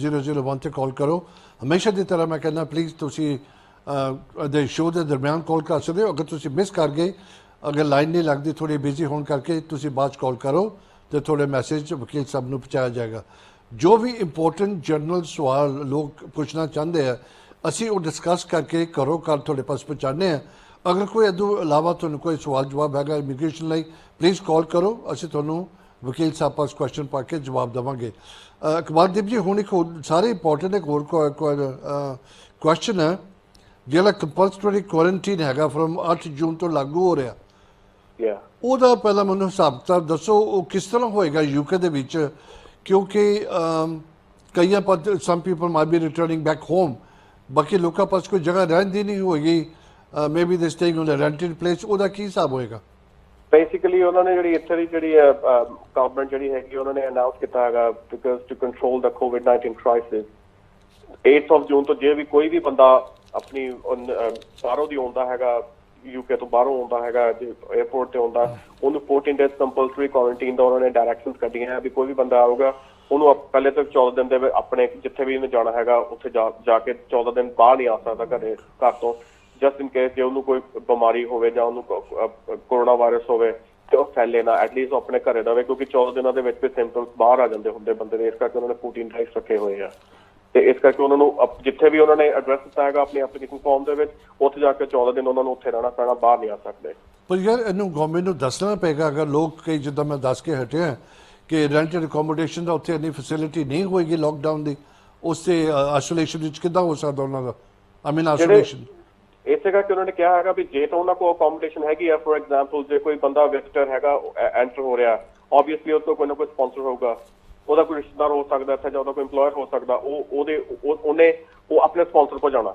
1001 ਤੇ ਕਾਲ ਕਰੋ। ਹਮੇਸ਼ਾ ਦੀ ਤਰ੍ਹਾਂ ਮੈਂ ਕਹਿੰਦਾ ਪਲੀਜ਼ ਤੁਸੀਂ ਦੇ ਸ਼ੋਅ ਦੇ ਦਰਮਿਆਨ ਕਾਲ ਕਰ ਸਕਦੇ ਹੋ। ਅਗਰ ਤੁਸੀਂ ਮਿਸ ਕਰ ਗਏ, ਅਗਰ ਲਾਈਨ ਨਹੀਂ ਲੱਗਦੀ ਥੋੜੀ ਬਿਜ਼ੀ ਹੋਣ ਕਰਕੇ, ਤੁਸੀਂ ਬਾਅਦ 'ਚ ਕਾਲ ਕਰੋ ਤੇ ਥੋੜੇ ਮੈਸੇਜ ਵਕੀਲ ਸਾਹਿਬ ਨੂੰ ਪਹੁੰਚਾਇਆ ਜਾਏਗਾ। ਜੋ ਵੀ ਇੰਪੋਰਟੈਂਟ ਜਨਰਲ ਸਵਾਲ ਲੋਕ ਪੁੱਛਣਾ ਚਾਹੁੰਦੇ ਆ ਅਸੀਂ ਉਹ ਡਿਸਕਸ ਕਰਕੇ ਘਰੋਂ ਘਰ ਤੁਹਾਡੇ ਪਾਸ ਪਹੁੰਚਾਉਂਦੇ ਹਾਂ। ਅਗਰ ਕੋਈ ਇਹਦੋਂ ਇਲਾਵਾ ਤੁਹਾਨੂੰ ਕੋਈ ਸਵਾਲ ਜਵਾਬ ਹੈਗਾ ਇਮੀਗ੍ਰੇਸ਼ਨ ਲਈ, ਪਲੀਜ਼ ਕਾਲ ਕਰੋ, ਅਸੀਂ ਤੁਹਾਨੂੰ ਵਕੀਲ ਸਾਹਿਬ ਪਾਸ ਕੁਐਸਚਨ ਪਾ ਕੇ ਜਵਾਬ ਦੇਵਾਂਗੇ। ਇਕਬਾਲਦੀਪ ਜੀ ਹੁਣ ਇੱਕ ਹੋਰ ਸਾਰੇ ਇੰਪੋਰਟੈਂਟ ਇੱਕ ਹੋਰ ਕੁਐਸਚਨ ਹੈ ਜਿਹੜਾ ਕੰਪਲਸਰੀ ਕੁਆਰੰਟੀਨ ਹੈਗਾ ਫਰਮ 8 ਜੂਨ ਤੋਂ ਲਾਗੂ ਹੋ ਰਿਹਾ, ਉਹਦਾ ਪਹਿਲਾਂ ਮੈਨੂੰ ਹਿਸਾਬ ਕਿਤਾਬ ਦੱਸੋ, ਉਹ ਕਿਸ ਤਰ੍ਹਾਂ ਹੋਏਗਾ UK ਦੇ ਵਿੱਚ? ਕਿਉਂਕਿ ਕਈਆਂ ਪਰ some people might B returning back home, ਬਾਕੀ ਲੋਕਾਂ ਪਾਸ ਕੋਈ ਜਗ੍ਹਾ ਰਹਿੰਦੀ ਨਹੀਂ ਹੋਏਗੀ, ਮੇ ਬੀ ਦੇ staying on a rented place, ਉਹਦਾ ਕੀ ਹਿਸਾਬ ਹੋਏਗਾ? ਬੇਸਿਕਲੀ ਉਹਨਾਂ ਨੇ ਜਿਹੜੀ ਇੱਥੇ ਦੀ ਜਿਹੜੀ ਗਵਰਨਮੈਂਟ ਜਿਹੜੀ ਹੈਗੀ ਉਹਨਾਂ ਨੇ ਅਨਾਉਂਸ ਕੀਤਾ ਹੈਗਾ ਬਿਕਾਜ਼ ਟੂ ਕੰਟਰੋਲ ਦਾ COVID-19 ਕ੍ਰਾਈਸਿਸ 8 ਜੂਨ ਤੋਂ ਜੇ ਵੀ ਕੋਈ ਵੀ ਬੰਦਾ ਆਪਣੀ ਬਾਹਰੋਂ ਦੀ ਆਉਂਦਾ ਹੈਗਾ UK ਤੋਂ ਬਾਹਰੋਂ ਆਉਂਦਾ ਹੈਗਾ ਜੇ 에ਅਰਪੋਰਟ ਤੇ ਆਉਂਦਾ ਉਹਨੂੰ 14 ਡੇਜ਼ ਕੰਪਲਸਰੀ ਕੁਆਰੰਟੀਨ ਦਾ ਉਹਨਾਂ ਨੇ ਡਾਇਰੈਕਸ਼ਨਸ ਕੱਢੀਆਂ ਹੈ ਵੀ ਕੋਈ ਵੀ ਬੰਦਾ ਆਊਗਾ ਉਹਨੂੰ ਪਹਿਲੇ ਤੋਂ 14 ਦਿਨ ਦੇ ਆਪਣੇ ਜਿੱਥੇ ਵੀ ਉਹਨੇ ਜਾਣਾ ਹੈਗਾ ਉੱਥੇ ਜਾ ਕੇ 14 ਦਿਨ ਬਾਹਰ ਨਹੀਂ ਆ ਸਕਦਾ ਘਰ ਤੋਂ, ਜਸਟ ਇਨ ਕੇਸ ਜੇ ਉਹਨੂੰ ਕੋਈ ਬਿਮਾਰੀ ਹੋਵੇ ਜਾਂ ਉਹਨੂੰ ਕੋਰੋਨਾ ਵਾਇਰਸ ਹੋਵੇ ਤੇ ਉਹ ਫੈਲੇ ਨਾ, ਐਟਲੀਸਟ ਉਹ ਆਪਣੇ ਘਰੇ ਰਵੇ, ਕਿਉਂਕਿ 14 ਦਿਨਾਂ ਦੇ ਵਿੱਚ ਵੀ ਸਿੰਪਟਮਸ ਬਾਹਰ ਆ ਜਾਂਦੇ ਹੁੰਦੇ ਬੰਦੇ ਦੇ। ਇਸ ਕਰਕੇ ਉਹਨਾਂ ਨੇ 14 ਡੇਜ਼ ਰੱਖੇ ਹੋਏ ਆ ਤੇ ਇਸ ਕਰਕੇ ਉਹਨਾਂ ਨੂੰ ਜਿੱਥੇ ਵੀ ਉਹਨਾਂ ਨੇ ਐਡਰੈਸ ਦਿੱਤਾ ਹੈਗਾ ਆਪਣੀ ਐਪਲੀਕੇਸ਼ਨ ਫਾਰਮ ਦੇ ਵਿੱਚ ਉੱਥੇ ਜਾ ਕੇ 14 ਦਿਨ ਉਹਨਾਂ ਨੂੰ ਉੱਥੇ ਰਹਿਣਾ ਪੈਣਾ, ਬਾਹਰ ਨਹੀਂ ਆ ਸਕਦੇ। ਪਰ ਯਾਰ ਇਹਨੂੰ ਗਵਰਨਮੈਂਟ ਨੂੰ ਦੱਸਣਾ ਪਏਗਾ। ਅਗਰ ਲੋਕ ਕਈ ਜਿੱਦਾਂ ਮੈਂ ਦੱਸ ਕੇ ਹਟਿਆ ਕਿ ਰੈਂਟਡ ਅਕੋਮੋਡੇਸ਼ਨ ਦਾ ਉੱਥੇ ਇੰਨੀ ਫੈਸਿਲਿਟੀ ਨਹੀਂ ਹੋਏਗੀ ਲੋਕਡਾਊਨ ਦੀ, ਉਸ ਤੇ ਆਈਸੋਲੇਸ਼ਨ ਵਿੱਚ ਕਿੱਦਾਂ ਹੋ ਸਕਦਾ ਉਹਨਾਂ ਦਾ? ਆਈ ਮੀਨ ਆਈਸੋਲੇਸ਼ਨ ਇਸੇ ਕਰਕੇ ਉਹਨਾਂ ਨੇ ਕਿਹਾ ਹੈਗਾ ਵੀ ਜੇ ਤਾਂ ਉਹਨਾਂ ਕੋਲ ਅਕੋਮੋਡੇਸ਼ਨ ਹੈਗੀ ਆ, ਫੋਰ ਐਗਜ਼ਾਮਪਲ ਜੇ ਕੋਈ ਬੰਦਾ ਵਿਜ਼ਟਰ ਹੈਗਾ ਐਂਟਰ ਹੋ ਰਿਹਾ, ਆਬਵੀਅਸਲੀ ਉਹ ਤੋਂ ਕੋਈ ਨਾ ਕੋਈ ਸਪਾਂਸਰ ਹੋਊਗਾ, ਉਹਦਾ ਕੋਈ ਰਿਸ਼ਤੇਦਾਰ ਹੋ ਸਕਦਾ ਇੱਥੇ ਜਾਂ ਉਹਦਾ ਕੋਈ EMPLOYER ਹੋ ਸਕਦਾ, ਉਹ ਆਪਣੇ ਸਪਾਂਸਰ ਕੋਲ ਜਾਣਾ।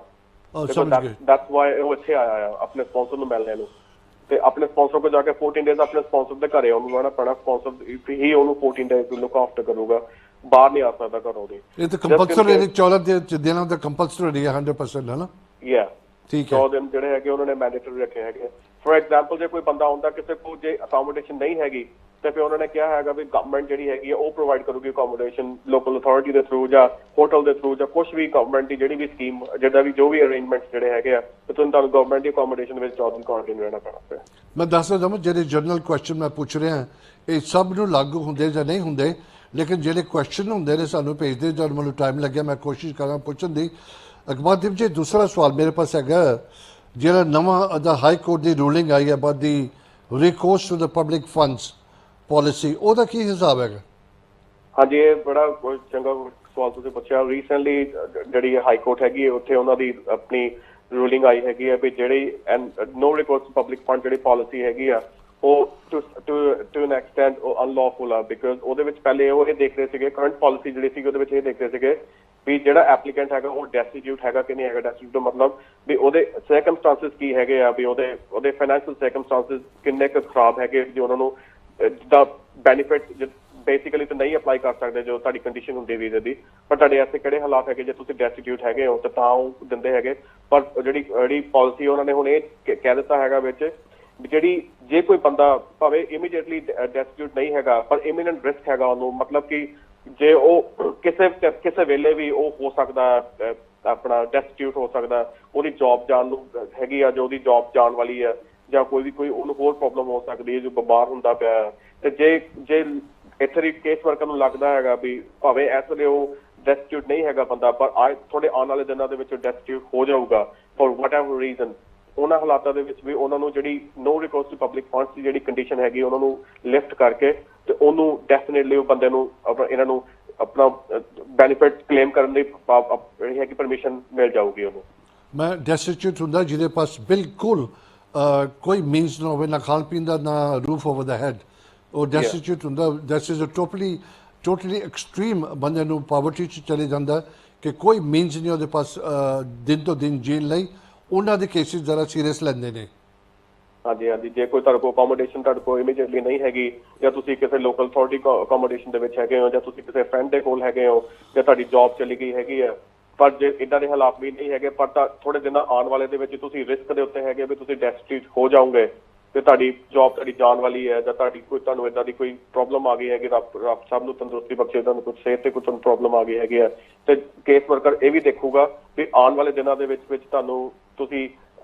ਦੈਟਸ ਵਾਈ ਉਹ ਇੱਥੇ ਆਇਆ ਆ ਆਪਣੇ ਸਪਾਂਸਰ ਨੂੰ ਮਿਲਣੇ ਨੂੰ, ਤੇ ਆਪਣੇ ਸਪਾਂਸਰ ਕੋਲ ਜਾ ਕੇ 14 ਡੇਜ਼ ਆਪਣੇ ਸਪਾਂਸਰ ਦੇ ਘਰੇ ਉਹਨੂੰ ਰਹਿਣਾ ਪੈਣਾ। ਸਪਾਂਸਰ ਹੀ ਉਹਨੂੰ 14 ਡੇਜ਼ ਲੁੱਕ ਆਫਟਰ ਕਰੂਗਾ, ਬਾਹਰ ਨਹੀਂ ਆ ਸਕਦਾ ਘਰੋਂ ਦੀ। ਇਹ ਤਾਂ ਕੰਪਲਸਰੀ 14 ਦਿਨਾਂ ਦਾ ਕੰਪਲਸਰੀ ਹੈ 100% ਹੈ ਨਾ? ਯਾ ਠੀਕ ਹੈ। 100 ਦਿਨ ਜਿਹੜੇ ਹੈਗੇ ਉਹਨਾਂ ਨੇ ਮੈਂਡੇਟਰੀ ਰੱਖੇ ਹੈਗੇ। ਫੋਰ ਐਗਜ਼ਾਮਪਲ ਜੇ ਕੋਈ ਬੰਦਾ ਆਉਂਦਾ ਕਿਸੇ ਕੋਲ ਜੇ ਅਕੋਮੋਡੇਸ਼ਨ ਨਹੀਂ ਹੈਗੀ ਤੇ ਫਿਰ ਉਹਨਾਂ ਨੇ ਕਿਹਾ ਹੈਗਾ ਵੀ ਗਵਰਨਮੈਂਟ ਜਿਹੜੀ ਹੈਗੀ ਉਹ ਪ੍ਰੋਵਾਈਡ ਕਰੂਗੀ ਅਕੋਮੋਡੇਸ਼ਨ, ਲੋਕਲ ਅਥਾਰਟੀ ਦੇ ਥਰੂ ਜਾਂ ਹੋਟਲ ਦੇ ਥਰੂ ਜਾਂ ਕੁਝ ਵੀ ਗਵਰਨਮੈਂਟ ਦੀ ਜਿਹੜੀ ਵੀ ਸਕੀਮ ਜਿਹੜਾ ਵੀ ਜੋ ਵੀ ਅਰੇਂਜਮੈਂਟਸ ਜਿਹੜੇ ਹੈਗੇ ਆ, ਤੇ ਤੁਹਾਨੂੰ ਗਵਰਨਮੈਂਟ ਦੀ ਅਕੋਮੋਡੇਸ਼ਨ ਵਿੱਚ 14 ਦਿਨ ਕੁਆਰੰਟਾਈਨ ਰਹਿਣਾ ਪੈਣਾ। ਮੈਂ ਦੱਸਦਾ ਜਾਵਾਂ ਜਿਹੜੇ ਜਨਰਲ ਕੁਐਸਚਨ ਮੈਂ ਪੁੱਛ ਰਿਹਾ ਇਹ ਸਭ ਨੂੰ ਲਾਗੂ ਹੁੰਦੇ ਜਾਂ ਨਹੀਂ ਹੁੰਦੇ, ਲੇਕਿਨ ਜਿਹੜੇ ਕੁਐਸਚਨ ਹੁੰਦੇ ਨੇ ਸਾਨੂੰ ਭੇਜਦੇ ਜਦ ਮੈਨੂੰ ਟਾਈਮ ਲੱਗਿਆ ਮੈਂ ਕੋਸ਼ਿਸ਼ ਕਰਾਂ ਪੁੱਛਣ ਦੀ। ਅਕਬਰਦੀਪ ਜੀ ਦੂਸਰਾ ਸਵਾਲ ਮੇਰੇ ਪਾਸ ਹੈਗਾ, ਜਿਹੜਾ ਨਵਾਂ ਦਾ ਹਾਈ ਕੋਰਟ ਦੀ ਰੂਲਿੰਗ ਆਈ ਹੈ about the recourse to the public funds policy, ਉਹਦਾ ਕੀ ਹਿਸਾਬ ਹੈਗਾ? ਹਾਂਜੀ, ਇਹ ਬੜਾ ਚੰਗਾ ਸਵਾਲ ਤੁਸੀਂ ਪੁੱਛਿਆ। ਰੀਸੈਂਟਲੀ ਜਿਹੜੀ ਹਾਈ ਕੋਰਟ ਹੈਗੀ ਉੱਥੇ ਉਹਨਾਂ ਦੀ ਆਪਣੀ ਰੂਲਿੰਗ ਆਈ ਹੈਗੀ ਹੈ ਵੀ ਜਿਹੜੀ ਨੋ ਰਿਕੋਰਸ ਟੂ ਪਬਲਿਕ ਫੰਡ ਜਿਹੜੀ ਪਾਲਿਸੀ ਹੈਗੀ ਆ ਉਹ ਟੂ ਐਨ ਐਕਸਟੈਂਟ ਉਹ ਅਨਲੌਫੁਲ ਆ, ਬਿਕਾਜ਼ ਉਹਦੇ ਵਿੱਚ ਪਹਿਲੇ ਉਹ ਇਹ ਦੇਖ ਰਹੇ ਸੀਗੇ, ਕਰੰਟ ਪਾਲਿਸੀ ਜਿਹੜੀ ਸੀ ਉਹਦੇ ਵਿੱਚ ਇਹ ਦੇਖ ਰਹੇ ਸੀਗੇ ਵੀ ਜਿਹੜਾ ਐਪਲੀਕੈਂਟ ਹੈਗਾ ਉਹ ਡੈਸਟੀਟਿਊਟ ਹੈਗਾ ਕਿ ਨਹੀਂ ਹੈਗਾ। ਡੈਸਟੀਟਿਊਟ ਮਤਲਬ ਵੀ ਉਹਦੇ ਸਰਕਮਸਟੈਂਸਸ ਕੀ ਹੈਗੇ ਆ, ਵੀ ਉਹਦੇ ਫਾਈਨੈਂਸ਼ੀਅਲ ਸਰਕਮਸਟੈਂਸਸ ਕਿੰਨੇ ਕੁ ਖਰਾਬ ਹੈਗੇ ਜੋ ਉਹਨਾਂ ਨੂੰ ਜਿੱਦਾਂ ਬੈਨੀਫਿਟ ਬੇਸਿਕਲੀ ਤਾਂ ਨਹੀਂ ਅਪਲਾਈ ਕਰ ਸਕਦੇ ਜੋ ਤੁਹਾਡੀ ਕੰਡੀਸ਼ਨ ਹੁੰਦੀ ਵੀਜ਼ੇ ਦੀ, ਪਰ ਤੁਹਾਡੇ ਐਸੇ ਕਿਹੜੇ ਹਾਲਾਤ ਹੈਗੇ ਜੇ ਤੁਸੀਂ ਡੈਸਟੀਟਿਊਟ ਹੈਗੇ ਹੋ ਤਾਂ ਉਹ ਦਿੰਦੇ ਹੈਗੇ। ਪਰ ਜਿਹੜੀ ਪਾਲਿਸੀ ਉਹਨਾਂ ਨੇ ਹੁਣ ਇਹ ਕਹਿ ਦਿੱਤਾ ਹੈਗਾ ਵਿੱਚ ਜਿਹੜੀ ਜੇ ਕੋਈ ਬੰਦਾ ਭਾਵੇਂ ਇਮੀਡੀਏਟਲੀ ਡੈਸਟੀਟਿਊਟ ਨਹੀਂ ਹੈਗਾ ਪਰ ਇਮੀਨੈਂਟ ਰਿਸਕ ਹੈਗਾ ਉਹਨੂੰ, ਮਤਲਬ ਕਿ ਜੇ ਉਹ ਕਿਸੇ ਵੇਲੇ ਵੀ ਉਹ ਹੋ ਸਕਦਾ ਆਪਣਾ ਡੈਸਟੀਟਿਊਟ ਹੋ ਸਕਦਾ, ਉਹਦੀ ਜੌਬ ਜਾਣ ਨੂੰ ਹੈਗੀ ਆ, ਜੋ ਉਹਦੀ ਜੌਬ ਜਾਣ ਵਾਲੀ ਆ, ਜਾਂ ਕੋਈ ਉਹਨੂੰ ਹੋਰ ਪ੍ਰੋਬਲਮ ਹੋ ਸਕਦੀ ਹੈ ਜੋ ਬਿਮਾਰ ਹੁੰਦਾ ਪਿਆ, ਤੇ ਜੇ ਇੱਥੇ ਦੀ ਕੇਸ ਵਰਕਰ ਨੂੰ ਲੱਗਦਾ ਹੈਗਾ ਵੀ ਭਾਵੇਂ ਇਸ ਵੇਲੇ ਉਹ ਡੈਸਟੀਟਿਊਟ ਨਹੀਂ ਹੈਗਾ ਬੰਦਾ ਪਰ ਥੋੜੇ ਆਉਣ ਵਾਲੇ ਦਿਨਾਂ ਦੇ ਵਿੱਚ ਡੈਸਟੀਟਿਊਟ ਹੋ ਜਾਊਗਾ ਫॉर ਵਟ ਐਵਰ ਰੀਜ਼ਨ, ਉਹਨਾਂ ਹਾਲਾਤਾਂ ਦੇ ਵਿੱਚ ਵੀ ਉਹਨਾਂ ਨੂੰ ਜਿਹੜੀ ਨੋ ਰਿਕੋਰਸ ਟੂ ਪਬਲਿਕ ਫੰਡਸ ਦੀ ਜਿਹੜੀ ਕੰਡੀਸ਼ਨ ਹੈਗੀ ਉਹਨਾਂ ਨੂੰ ਲਿਫਟ ਕਰਕੇ ਤੇ ਉਹਨੂੰ ਡੈਫੀਨੇਟਲੀ ਉਹ ਬੰਦੇ ਨੂੰ ਇਹਨਾਂ ਨੂੰ ਆਪਣਾ ਬੈਨੀਫਿਟ ਕਲੇਮ ਕਰਨ ਦੀ ਜਿਹੜੀ ਹੈਗੀ ਪਰਮਿਸ਼ਨ ਮਿਲ ਜਾਊਗੀ ਉਹਨੂੰ। ਮੈਂ ਡੈਸਟੀਟਿਊਟ ਹੁੰਦਾ ਜਿਹਦੇ ਪਾਸ ਬਿਲਕੁਲ ਕੋਈ ਮੀਨਸ ਨਾ ਹੋਵੇ, ਨਾ ਖਾਣ ਪੀਣ ਦਾ, ਨਾ ਰੂਫ ਓਵਰ ਦਾ ਹੈਡ, ਉਹ ਡੈਸਟੀਟਿਊਟ ਹੁੰਦਾ। That is a totally extreme ਬੰਦੇ ਨੂੰ ਪਾਵਰਟੀ 'ਚ ਚਲੇ ਜਾਂਦਾ ਕਿ ਕੋਈ ਮੀਨਸ ਨਹੀਂ ਉਹਦੇ ਪਾਸ ਦਿਨ ਤੋਂ ਦਿਨ ਜੀਣ ਲਈ, ਉਹਨਾਂ ਦੇ ਕੇਸਿਸ ਜ਼ਰਾ ਸੀਰੀਅਸ ਲੈਂਦੇ ਨੇ। ਹਾਂਜੀ, ਜੇ ਕੋਈ ਤੁਹਾਡੇ ਕੋਲ ਅਕੋਮੋਡੇਸ਼ਨ ਤੁਹਾਡੇ ਕੋਲ ਇਮੀਡੀਏਟਲੀ ਨਹੀਂ ਹੈਗੀ, ਜਾਂ ਤੁਸੀਂ ਕਿਸੇ ਲੋਕਲ ਅਥਾਰਟੀ ਅਕੋਮੋਡੇਸ਼ਨ ਦੇ ਵਿੱਚ ਹੈਗੇ ਹੋ, ਜਾਂ ਤੁਸੀਂ ਕਿਸੇ ਫਰੈਂਡ ਦੇ ਕੋਲ ਹੈਗੇ ਹੋ, ਜਾਂ ਤੁਹਾਡੀ ਜੌਬ ਚਲੀ ਗਈ ਹੈਗੀ ਆ, ਪਰ ਜੇ ਇੱਦਾਂ ਦੇ ਹਾਲਾਤ ਵੀ ਨਹੀਂ ਹੈਗੇ ਪਰ ਤਾਂ ਥੋੜੇ ਦਿਨਾਂ ਆਉਣ ਵਾਲੇ ਦੇ ਵਿੱਚ ਤੁਸੀਂ ਰਿਸਕ ਦੇ ਉੱਤੇ ਹੈਗੇ ਵੀ ਤੁਸੀਂ ਡੈਸਟੀਟਿਊਟ ਹੋ ਜਾਓਗੇ ਤੇ ਤੁਹਾਡੀ ਜੌਬ ਤੁਹਾਡੀ ਜਾਣ ਵਾਲੀ ਹੈ, ਜਾਂ ਤੁਹਾਨੂੰ ਇੱਦਾਂ ਦੀ ਕੋਈ ਪ੍ਰੋਬਲਮ ਆ ਗਈ ਹੈਗੀ, ਰੱਬ ਸਭ ਨੂੰ ਤੰਦਰੁਸਤੀ ਬਖਸ਼ੇ, ਤੁਹਾਨੂੰ ਕੁਝ ਸਿਹਤ ਤੇ ਕੁਝ ਪ੍ਰੋਬਲਮ ਆ ਗਈ ਹੈਗੀ ਹੈ, ਤੇ ਕੇਸ ਵਰਕਰ ਇਹ ਵੀ ਦੇਖੂਗਾ ਵੀ ਆਉਣ ਵਾਲੇ ਦਿਨਾਂ ਦੇ ਵਿੱਚ ਤੁਸੀਂ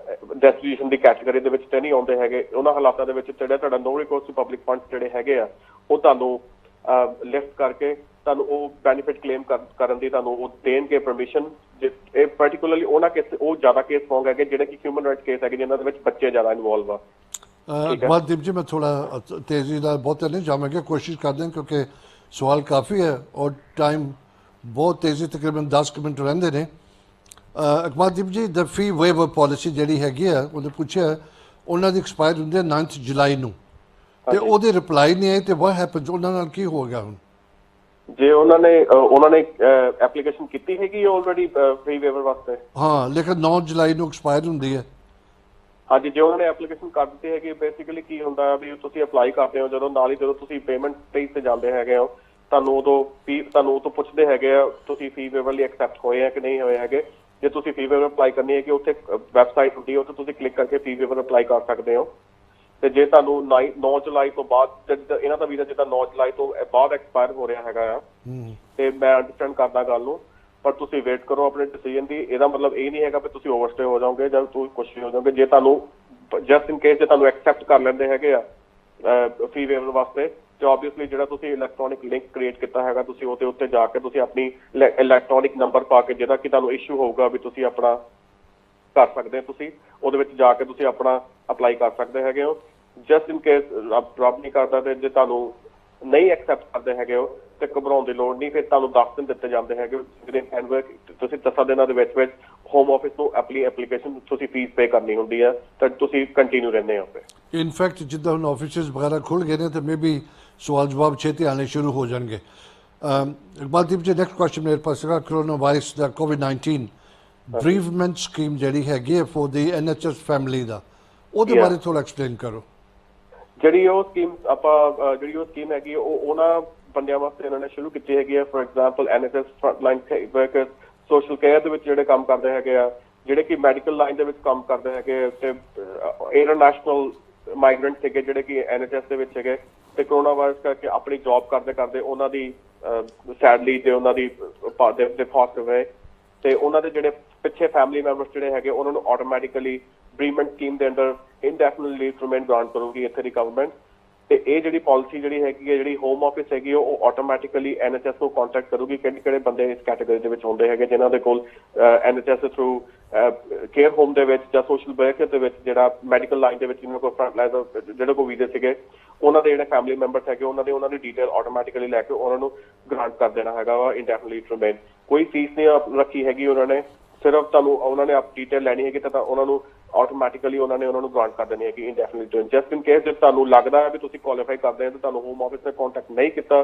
ਡੈਸਟੀਨੇਸ਼ਨ ਦੀ ਕੈਟਾਗਰੀ ਦੇ ਵਿੱਚ ਤੇ ਨਹੀਂ ਆਉਂਦੇ ਹੈਗੇ। ਉਹਨਾਂ ਹਾਲਾਤਾਂ ਦੇ ਵਿੱਚ ਜਿਹੜਾ ਤੁਹਾਡਾ ਨੋ ਰਿਕੋਰਸ ਟੂ ਪਬਲਿਕ ਫੰਡਸ ਜਿਹੜੇ ਹੈਗੇ ਆ ਉਹ ਤੁਹਾਨੂੰ ਲਿਫਟ ਕਰਕੇ ਤੁਹਾਨੂੰ ਉਹ ਬੈਨੀਫਿਟ ਕਲੇਮ ਕਰਨ ਦੀ ਤੁਹਾਨੂੰ ਉਹ ਦੇਣਗੇ ਪਰਮਿਸ਼ਨ। ਇਹ ਪਾਰਟਿਕੂਲਰਲੀ ਉਹਨਾਂ ਕੇਸ ਉਹ ਜ਼ਿਆਦਾ ਕੇਸ ਹੋਣਗੇ ਹੈਗੇ ਜਿਹੜੇ ਕਿ ਹਿਊਮਨ ਰਾਈਟਸ ਕੇਸ ਹੈਗੇ ਜਿਨ੍ਹਾਂ ਦੇ ਵਿੱਚ ਬੱਚੇ ਜ਼ਿਆਦਾ ਇਨਵੋਲਵ ਆ। ਅਕਬਰਦੀਪ ਜੀ ਮੈਂ ਥੋੜਾ ਤੇਜ਼ੀ ਨਾਲ ਬਹੁਤ ਨਹੀਂ ਜਾਵਾਂਗੇ, ਕੋਸ਼ਿਸ਼ ਕਰਦੇ ਹਾਂ ਕਿਉਂਕਿ ਸਵਾਲ ਕਾਫੀ ਹੈ ਔਰ ਟਾਈਮ ਬਹੁਤ ਤੇਜ਼ੀ ਤਕਰੀਬਨ 10 ਮਿੰਟ ਰਹਿੰਦੇ ਨੇ। ਅਕਬਰਦੀਪ ਜੀ ਦ ਫੀ ਵੇਵਰ ਪਾਲਿਸੀ ਜਿਹੜੀ ਹੈਗੀ ਆ ਉਹਨੇ ਪੁੱਛਿਆ ਉਹਨਾਂ ਦੀ ਐਕਸਪਾਇਰ ਹੁੰਦੀ ਹੈ 9 ਜੁਲਾਈ ਨੂੰ, ਤੇ ਉਹਦੇ ਰਿਪਲਾਈ ਨਹੀਂ ਆਏ ਤੇ ਵਾਟ ਹੈਪਨਸ, ਉਹਨਾਂ ਨਾਲ ਕੀ ਹੋ ਗਿਆ? ਹੁਣ ਜੇ ਉਹਨਾਂ ਨੇ ਐਪਲੀਕੇਸ਼ਨ ਕੀਤੀ ਹੈਗੀ ਆਲਰੇਡੀ ਫ੍ਰੀ ਵੇਵਰ ਵਾਸਤੇ, ਹਾਂ, ਲੇਕਿਨ 9 ਜੁਲਾਈ ਨੂੰ ਐਕਸਪਾਇਰ ਹੁੰਦੀ ਹੈ। ਹਾਂਜੀ, ਜੇ ਉਹਨਾਂ ਨੇ ਐਪਲੀਕੇਸ਼ਨ ਕਰ ਦਿੱਤੀ ਹੈਗੀ, ਬੇਸਿਕਲੀ ਕੀ ਹੁੰਦਾ ਵੀ ਤੁਸੀਂ ਅਪਲਾਈ ਕਰਦੇ ਹੋ ਜਦੋਂ ਤੁਸੀਂ ਪੇਮੈਂਟ ਸਟੇਜ ਤੇ ਜਾਂਦੇ ਹੈਗੇ ਹੋ ਤੁਹਾਨੂੰ ਉਦੋਂ ਪੁੱਛਦੇ ਹੈਗੇ ਆ ਤੁਸੀਂ ਫੀ ਵੇਵਰ ਲਈ ਐਕਸੈਪਟ ਹੋਏ ਆ ਕਿ ਨਹੀਂ ਹੋਏ ਹੈਗੇ। ਜੇ ਤੁਸੀਂ ਫੀ ਵੇਵਰ ਅਪਲਾਈ ਕਰਨੀ ਹੈ ਕਿ ਉੱਥੇ ਵੈਬਸਾਈਟ ਹੁੰਦੀ ਹੈ ਉੱਥੇ ਤੁਸੀਂ ਕਲਿੱਕ ਕਰਕੇ ਫੀ ਵੇਵਰ ਅਪਲਾਈ ਕਰ ਸਕਦੇ ਹੋ। ਤੇ ਜੇ ਤੁਹਾਨੂੰ 9 ਜੁਲਾਈ ਤੋਂ ਬਾਅਦ ਇਹਨਾਂ ਦਾ ਵੀਜ਼ਾ ਜਿੱਦਾਂ 9 ਜੁਲਾਈ ਤੋਂ ਬਾਅਦ ਐਕਸਪਾਇਰ ਹੋ ਰਿਹਾ ਹੈਗਾ ਆ, ਤੇ ਮੈਂ ਅੰਡਰਸਟੈਂਡ ਕਰਦਾ ਗੱਲ ਨੂੰ, ਪਰ ਤੁਸੀਂ ਵੇਟ ਕਰੋ ਆਪਣੇ ਡਿਸੀਜਨ ਦੀ। ਇਹਦਾ ਮਤਲਬ ਇਹ ਨਹੀਂ ਹੈਗਾ ਵੀ ਤੁਸੀਂ ਓਵਰਸਟੇ ਹੋ ਜਾਓਗੇ ਜਾਂ ਤੁਸੀਂ ਕੁਛ ਵੀ ਹੋ ਜਾਓਗੇ। ਜੇ ਤੁਹਾਨੂੰ ਜਸਟ ਇਨ ਕੇਸ ਜੇ ਤੁਹਾਨੂੰ ਐਕਸੈਪਟ ਕਰ ਲੈਂਦੇ ਹੈਗੇ ਆ ਫੀ ਵੇਵਰ ਵਾਸਤੇ, ਤੇ ਆਬਵੀਅਸਲੀ ਜਿਹੜਾ ਤੁਸੀਂ ਇਲੈਕਟ੍ਰੋਨਿਕ ਲਿੰਕ ਕ੍ਰੀਏਟ ਕੀਤਾ ਹੈਗਾ ਤੁਸੀਂ ਉਹਦੇ ਉੱਤੇ ਜਾ ਕੇ ਤੁਸੀਂ ਆਪਣੀ ਇਲੈਕਟ੍ਰੋਨਿਕ ਨੰਬਰ ਪਾ ਕੇ ਜਿਹਦਾ ਕਿ ਤੁਹਾਨੂੰ ਇਸ਼ੂ ਹੋਊਗਾ ਵੀ ਤੁਸੀਂ ਆਪਣਾ ਕਰ ਸਕਦੇ ਹੋ, ਤੁਸੀਂ ਉਹਦੇ ਵਿੱਚ ਜਾ ਕੇ ਤੁਸੀਂ ਆਪਣਾ ਅਪਲਾਈ ਕਰ ਸਕਦੇ ਹੈਗੇ ਹੋ। ਜਸਟ ਇਨ ਕੇਸ ਰੱਬ ਨਹੀਂ ਕਰਦਾ ਤੇ ਜੇ ਤੁਹਾਨੂੰ ਨਹੀਂ ਐਕਸੈਪਟ ਕਰਦੇ ਹੈਗੇ ਹੋ ਤੇ ਘਬਰਾਉਣ ਦੀ ਲੋੜ ਨਹੀਂ। ਫਿਰ ਤੁਹਾਨੂੰ 10 ਦਿਨ ਦਿੱਤੇ ਜਾਂਦੇ ਹੈਗੇ ਤੁਸੀਂ 10 ਦਿਨਾਂ ਦੇ ਵਿੱਚ ਹੋਮ ਆਫਿਸ ਨੂੰ ਐਪਲੀਕੇਸ਼ਨ ਤੁਸੀਂ ਫੀਸ ਪੇ ਕਰਨੀ ਹੁੰਦੀ ਹੈ ਤਾਂ ਤੁਸੀਂ ਕੰਟੀਨਿਊ ਰਹਿੰਦੇ ਹੋ। ਇਨਫੈਕਟ ਜਿੱਦਾਂ ਹੁਣ ਆਫਿਸਿਸ ਵਗੈਰਾ ਖੁੱਲ ਗਏ ਨੇ ਤੇ ਮੇਬੀ ਸਵਾਲ ਜਵਾਬ ਛੇਤੀ ਆਣੇ ਸ਼ੁਰੂ ਹੋ ਜਾਣਗੇ। ਇਕਬਾਲਦੀਪ ਜੀ ਨੈਕਸਟ ਕੁਐਸਚਨ ਮੇਰੇ ਪਾਸ ਹੈਗਾ ਕਰੋਨਾ ਵਾਇਰਸ ਦਾ COVID-19 ਬਰੀਵਮੈਂਟ ਸਕੀਮ ਜਿਹੜੀ ਹੈਗੀ ਹੈ ਫॉर ਦੀ NHS ਫੈਮਿਲੀ ਦਾ ਉਹਦੇ ਬਾਰੇ ਥੋੜਾ ਐਕਸਪਲੇਨ ਕਰੋ। ਜਿਹੜੀ ਉਹ ਸਕੀਮ ਹੈਗੀ ਉਹ ਉਹਨਾਂ ਬੰਦਿਆਂ ਵਾਸਤੇ ਇਹਨਾਂ ਨੇ ਸ਼ੁਰੂ ਕੀਤੀ ਹੈਗੀ ਹੈ। For example NHS frontline workers, social care ਦੇ ਵਿੱਚ ਜਿਹੜੇ ਕੰਮ ਕਰਦੇ ਹੈਗੇ ਆ, ਜਿਹੜੇ ਕਿ ਮੈਡੀਕਲ ਲਾਈਨ ਦੇ ਵਿੱਚ ਕੰਮ ਕਰਦੇ ਹੈਗੇ ਤੇ ਇੰਟਰਨੈਸ਼ਨਲ ਮਾਈਗ੍ਰੈਂਟ ਹੈਗੇ ਜਿਹੜੇ ਕਿ NHS ਦੇ ਵਿੱਚ ਹੈਗੇ ਤੇ ਕਰੋਨਾ ਵਾਇਰਸ ਕਰਕੇ ਆਪਣੀ ਜੌਬ ਕਰਦੇ ਕਰਦੇ ਉਹਨਾਂ ਦੀ ਸੈਡਲੀ ਤੇ ਉਹਨਾਂ ਦੀ ਪਾਸ ਹੋਏ ਤੇ ਉਹਨਾਂ ਦੇ ਜਿਹੜੇ ਪਿੱਛੇ ਫੈਮਿਲੀ ਮੈਂਬਰਸ ਜਿਹੜੇ ਹੈਗੇ ਉਹਨਾਂ ਨੂੰ ਆਟੋਮੈਟਿਕਲੀ ਬਰੀਵਮੈਂਟ ਸਕੀਮ ਦੇ under indefinite leave to remain grant ਕਰੂਗੀ ਇੱਥੇ ਦੀ ਗਵਰਨਮੈਂਟ। ਤੇ ਇਹ ਜਿਹੜੀ ਪਾਲਿਸੀ ਜਿਹੜੀ ਹੈਗੀ ਹੈ, ਜਿਹੜੀ ਹੋਮ ਆਫਿਸ ਹੈਗੀ ਉਹ ਆਟੋਮੈਟਿਕਲੀ NHS ਨੂੰ ਕੰਟੈਕਟ ਕਰੂਗੀ ਕਿਹੜੇ ਬੰਦੇ ਇਸ ਕੈਟਾਗਰੀ ਦੇ ਵਿੱਚ ਹੁੰਦੇ ਹੈਗੇ ਜਿਨ੍ਹਾਂ ਦੇ ਕੋਲ NHS ਦੇ ਥਰੂ ਕੇਅਰ ਹੋਮ ਦੇ ਵਿੱਚ ਜਾਂ ਸੋਸ਼ਲ ਵਰਕਰ ਦੇ ਵਿੱਚ ਜਿਹੜਾ ਮੈਡੀਕਲ ਲਾਈਨ ਦੇ ਵਿੱਚ ਜਿਹਨਾਂ ਕੋਲ ਫਰੰਟਲਾਈਨ ਜਿਹੜੇ ਕੋਲ ਵੀਜ਼ੇ ਸੀਗੇ ਉਹਨਾਂ ਦੇ ਜਿਹੜੇ ਫੈਮਿਲੀ ਮੈਂਬਰਸ ਹੈਗੇ ਉਹਨਾਂ ਦੀ ਡਿਟੇਲ ਆਟੋਮੈਟਿਕਲੀ ਲੈ ਕੇ ਉਹਨਾਂ ਨੂੰ ਗ੍ਰਾਂਟ ਕਰ ਦੇਣਾ ਹੈਗਾ ਵਾ ਇੰਡੈਫੀਨਿਟ ਰਿਮੇਨ। ਕੋਈ ਫੀਸ ਨਹੀਂ ਰੱਖੀ ਹੈਗੀ ਉਹਨਾਂ ਨੇ, ਸਿਰਫ ਤੁਹਾਨੂੰ ਉਹਨਾਂ ਨੇ ਆਪ ਡਿਟੇਲ ਲੈਣੀ ਹੈਗੀ ਤਾਂ ਉਹਨਾਂ ਨੂੰ ਆਟੋਮੈਟਿਕਲੀ ਉਹਨਾਂ ਨੂੰ ਗ੍ਰਾਂਟ ਕਰ ਦੇਣੀ ਹੈਗੀ ਇੰਡੈਫੀਨਿਟ। ਜਸਟ ਇਨ ਕੇਸ ਜੇ ਤੁਹਾਨੂੰ ਲੱਗਦਾ ਹੈ ਵੀ ਤੁਸੀਂ ਕੁਆਲੀਫਾਈ ਕਰਦੇ ਹੋ ਤੇ ਤੁਹਾਨੂੰ ਹੋਮ ਆਫਿਸ ਨੇ ਕੰਟੈਕਟ ਨਹੀਂ ਕੀਤਾ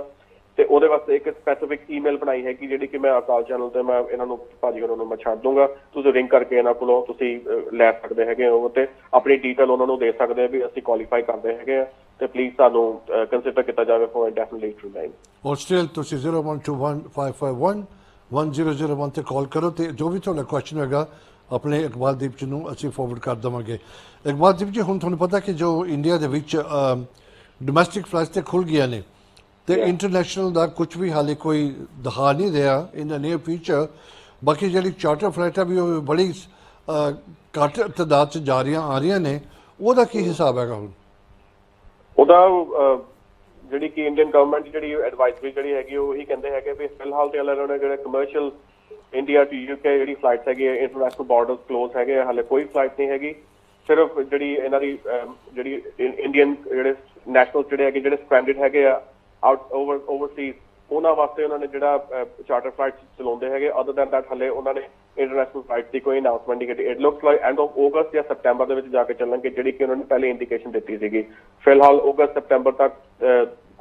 ਤੇ ਉਹਦੇ ਵਾਸਤੇ ਇੱਕ ਸਪੈਸੀਫਿਕ ਈਮੇਲ ਬਣਾਈ ਹੈਗੀ ਜਿਹੜੀ ਕਿ ਮੈਂ ਅਕਾਲ ਚੈਨਲ ਤੇ ਮੈਂ ਇਹਨਾਂ ਨੂੰ ਭਾਜੀ ਉਹਨਾਂ ਨੂੰ ਮੈਂ ਛੱਡ ਦੂੰਗਾ। ਤੁਸੀਂ ਰਿੰਗ ਕਰਕੇ ਇਹਨਾਂ ਕੋਲੋਂ ਤੁਸੀਂ ਲੈ ਸਕਦੇ ਹੈਗੇ ਹੋ ਤੇ ਆਪਣੀ ਡਿਟੇਲ ਉਹਨਾਂ ਨੂੰ ਦੇ ਸਕਦੇ ਹੋ ਵੀ ਅਸੀਂ ਕੁਆਲੀਫਾਈ ਕਰਦੇ ਹੈਗੇ ਆ ਤੇ ਪਲੀਜ਼ ਸਾਨੂੰ ਕੰਸੀਡਰ ਕੀਤਾ ਜਾਵੇ ਫॉर ਇੰਡੈਫੀਨਿਟ ਰਿਮੇਨ। ਔਰ ਸਟਿਲ ਤੁਸੀਂ 0121551001 ਤੇ ਕਾਲ ਕਰੋ ਤੇ ਜੋ ਵੀ ਤੁਹਾਡਾ ਕੁਐਸਚਨ ਹੋਏਗਾ ਆਪਣੇ ਇਕਬਾਲਦੀਪ ਜੀ ਨੂੰ ਅਸੀਂ ਫਾਰਵਰਡ ਕਰ ਦੇਵਾਂਗੇ। ਇਕਬਾਲਦੀਪ ਜੀ ਹੁਣ ਤੁਹਾਨੂੰ ਪਤਾ ਕਿ ਜੋ ਇੰਡੀਆ ਦੇ ਵਿੱਚ ਡੋਮੈਸਟਿਕ ਫਲਾਈਟਸ ਤੇ ਖੁੱਲ ਗਈਆਂ ਨੇ ਤੇ ਇੰਟਰਨੈਸ਼ਨਲ ਦਾ ਕੁਝ ਵੀ ਹਾਲੇ ਕੋਈ ਦਿਖਾ ਨਹੀਂ ਰਿਹਾ ਇਨ ਦਾ ਨੀਅਰ ਫਿਊਚਰ। ਬਾਕੀ ਜਿਹੜੀ ਚਾਰਟਰ ਫਲਾਈਟਾਂ ਵੀ ਉਹ ਬੜੀ ਘੱਟ ਤਾਦਾਦ 'ਚ ਜਾ ਰਹੀਆਂ ਆ ਰਹੀਆਂ ਨੇ, ਉਹਦਾ ਕੀ ਹਿਸਾਬ ਹੈਗਾ ਹੁਣ? ਉਹਦਾ ਜਿਹੜੀ ਕਿ ਇੰਡੀਅਨ ਗਵਰਨਮੈਂਟ ਜਿਹੜੀ ਐਡਵਾਈਜ਼ਰੀ ਜਿਹੜੀ ਹੈਗੀ ਉਹ ਇਹੀ ਕਹਿੰਦੇ ਹੈਗੇ ਵੀ ਫਿਲਹਾਲ ਤੇ ਇਹਨਾਂ ਨੇ ਜਿਹੜੇ ਕਮਰਸ਼ੀਅਲ ਇੰਡੀਆ ਟੂ UK ਜਿਹੜੀ ਫਲਾਈਟਸ ਹੈਗੀ ਇੰਟਰਨੈਸ਼ਨਲ ਬਾਰਡਰਸ ਕਲੋਜ਼ ਹੈਗੇ ਹਾਲੇ ਕੋਈ ਫਲਾਈਟ ਨਹੀਂ ਹੈਗੀ। ਸਿਰਫ ਜਿਹੜੀ ਇਹਨਾਂ ਦੀ ਜਿਹੜੀ ਇੰਡੀਅਨ ਜਿਹੜੇ ਨੈਸ਼ਨਲ ਜਿਹੜੇ ਹੈਗੇ ਜਿਹੜੇ ਸਟ੍ਰੈਂਡਡ ਹੈਗੇ ਆ ਓਵਰਸੀਜ਼ ਉਹਨਾਂ ਵਾਸਤੇ ਉਹਨਾਂ ਨੇ ਜਿਹੜਾ ਚਾਰਟਰ ਫਲਾਈਟਸ ਚਲਾਉਂਦੇ ਹੈਗੇ। ਅਦਰ ਦੈਨ ਦੈਟ ਹਲੇ ਉਹਨਾਂ ਨੇ ਇੰਟਰਨੈਸ਼ਨਲ ਫਲਾਈਟ ਦੀ ਕੋਈ ਅਨਾਉਂਸਮੈਂਟ ਨਹੀਂ ਕੀਤੀ। It looks like end of August ਜਾਂ ਸਪਟੈਂਬਰ ਦੇ ਵਿੱਚ ਜਾ ਕੇ ਚੱਲਣਗੇ ਜਿਹੜੀ ਕਿ ਉਹਨਾਂ ਨੇ ਪਹਿਲੇ ਇੰਡੀਕੇਸ਼ਨ ਦਿੱਤੀ ਸੀਗੀ। ਫਿਲਹਾਲ ਅਗਸਤ ਸਪਟੈਂਬਰ ਤੱਕ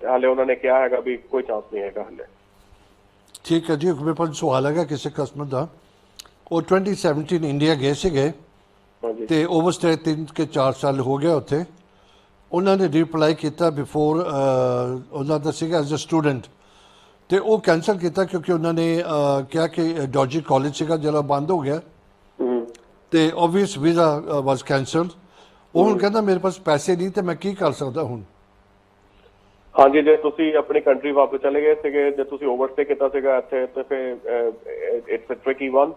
ਹਾਲੇ ਉਹਨਾਂ ਨੇ ਕਿਹਾ ਹੈਗਾ ਵੀ ਕੋਈ ਚਾਂਸ ਨਹੀਂ ਹੈਗਾ ਹਾਲੇ। ਠੀਕ ਹੈ ਜੀ। ਮੇਰੇ ਪਾਸ ਸਵਾਲ ਹੈਗਾ ਕਿਸੇ ਕਸਟਮਰ ਦਾ, ਉਹ 2017 ਇੰਡੀਆ ਗਏ ਸੀਗੇ ਤੇ ਓਵਰਸਟੇ 3 ਕੇ 4 ਸਾਲ ਹੋ ਗਿਆ ਉੱਥੇ। ਉਹਨਾਂ ਨੇ ਰਿਪਲਾਈ ਕੀਤਾ ਬਿਫੋਰ ਉਹਨਾਂ ਦਾ ਸੀਗਾ ਐਜ਼ ਅ ਸਟੂਡੈਂਟ ਤੇ ਉਹ ਕੈਂਸਲ ਕੀਤਾ ਕਿਉਂਕਿ ਉਹਨਾਂ ਨੇ ਕਿਹਾ ਕਿ ਡੋਜੀ ਕਾਲਜ ਸੀਗਾ ਜਿਹੜਾ ਬੰਦ ਹੋ ਗਿਆ ਤੇ ਓਬਵੀਅਸ ਵੀਜ਼ਾ ਵਾਸ ਕੈਂਸਲਡ। ਉਹ ਹੁਣ ਕਹਿੰਦਾ ਮੇਰੇ ਪਾਸ ਪੈਸੇ ਨਹੀਂ ਤੇ ਮੈਂ ਕੀ ਕਰ ਸਕਦਾ ਹੁਣ? ਹਾਂਜੀ, ਜੇ ਤੁਸੀਂ ਆਪਣੀ ਕੰਟਰੀ ਵਾਪਸ ਚਲੇ ਗਏ ਸੀਗੇ, ਜੇ ਤੁਸੀਂ ਓਵਰਸਟੇ ਕੀਤਾ ਸੀਗਾ ਇੱਥੇ ਤੇ ਫਿਰ ਇਟਸ ਅ ਟ੍ਰਿਕੀ ਵਨ।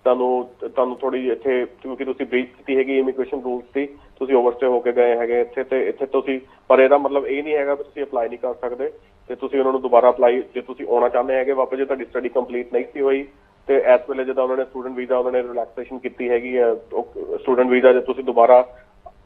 ਤੁਹਾਨੂੰ ਥੋੜੀ ਇੱਥੇ ਕਿਉਂਕਿ ਤੁਸੀਂ ਬ੍ਰੀਚ ਕੀਤੀ ਹੈਗੀ ਇਮੀਗ੍ਰੇਸ਼ਨ ਰੂਲਸ ਦੀ, ਤੁਸੀਂ ਓਵਰਸਟੇ ਹੋ ਕੇ ਗਏ ਹੈਗੇ ਇੱਥੇ ਤੇ ਇੱਥੇ ਤੁਸੀਂ, ਪਰ ਇਹਦਾ ਮਤਲਬ ਇਹ ਨਹੀਂ ਹੈਗਾ ਵੀ ਤੁਸੀਂ ਅਪਲਾਈ ਨਹੀਂ ਕਰ ਸਕਦੇ ਤੇ ਤੁਸੀਂ ਉਹਨਾਂ ਨੂੰ ਦੁਬਾਰਾ ਅਪਲਾਈ ਜੇ ਤੁਸੀਂ ਆਉਣਾ ਚਾਹੁੰਦੇ ਹੈਗੇ ਵਾਪਸ, ਜੇ ਤੁਹਾਡੀ ਸਟੱਡੀ ਕੰਪਲੀਟ ਨਹੀਂ ਸੀ ਹੋਈ ਤੇ ਇਸ ਵੇਲੇ ਜਿੱਦਾਂ ਉਹਨਾਂ ਨੇ ਸਟੂਡੈਂਟ ਵੀਜ਼ਾ ਉਹਨਾਂ ਨੇ ਰਿਲੈਕਸੇਸ਼ਨ ਕੀਤੀ ਹੈਗੀ ਆ, ਸਟੂਡੈਂਟ ਵੀਜ਼ਾ ਜੇ ਤੁਸੀਂ ਦੁਬਾਰਾ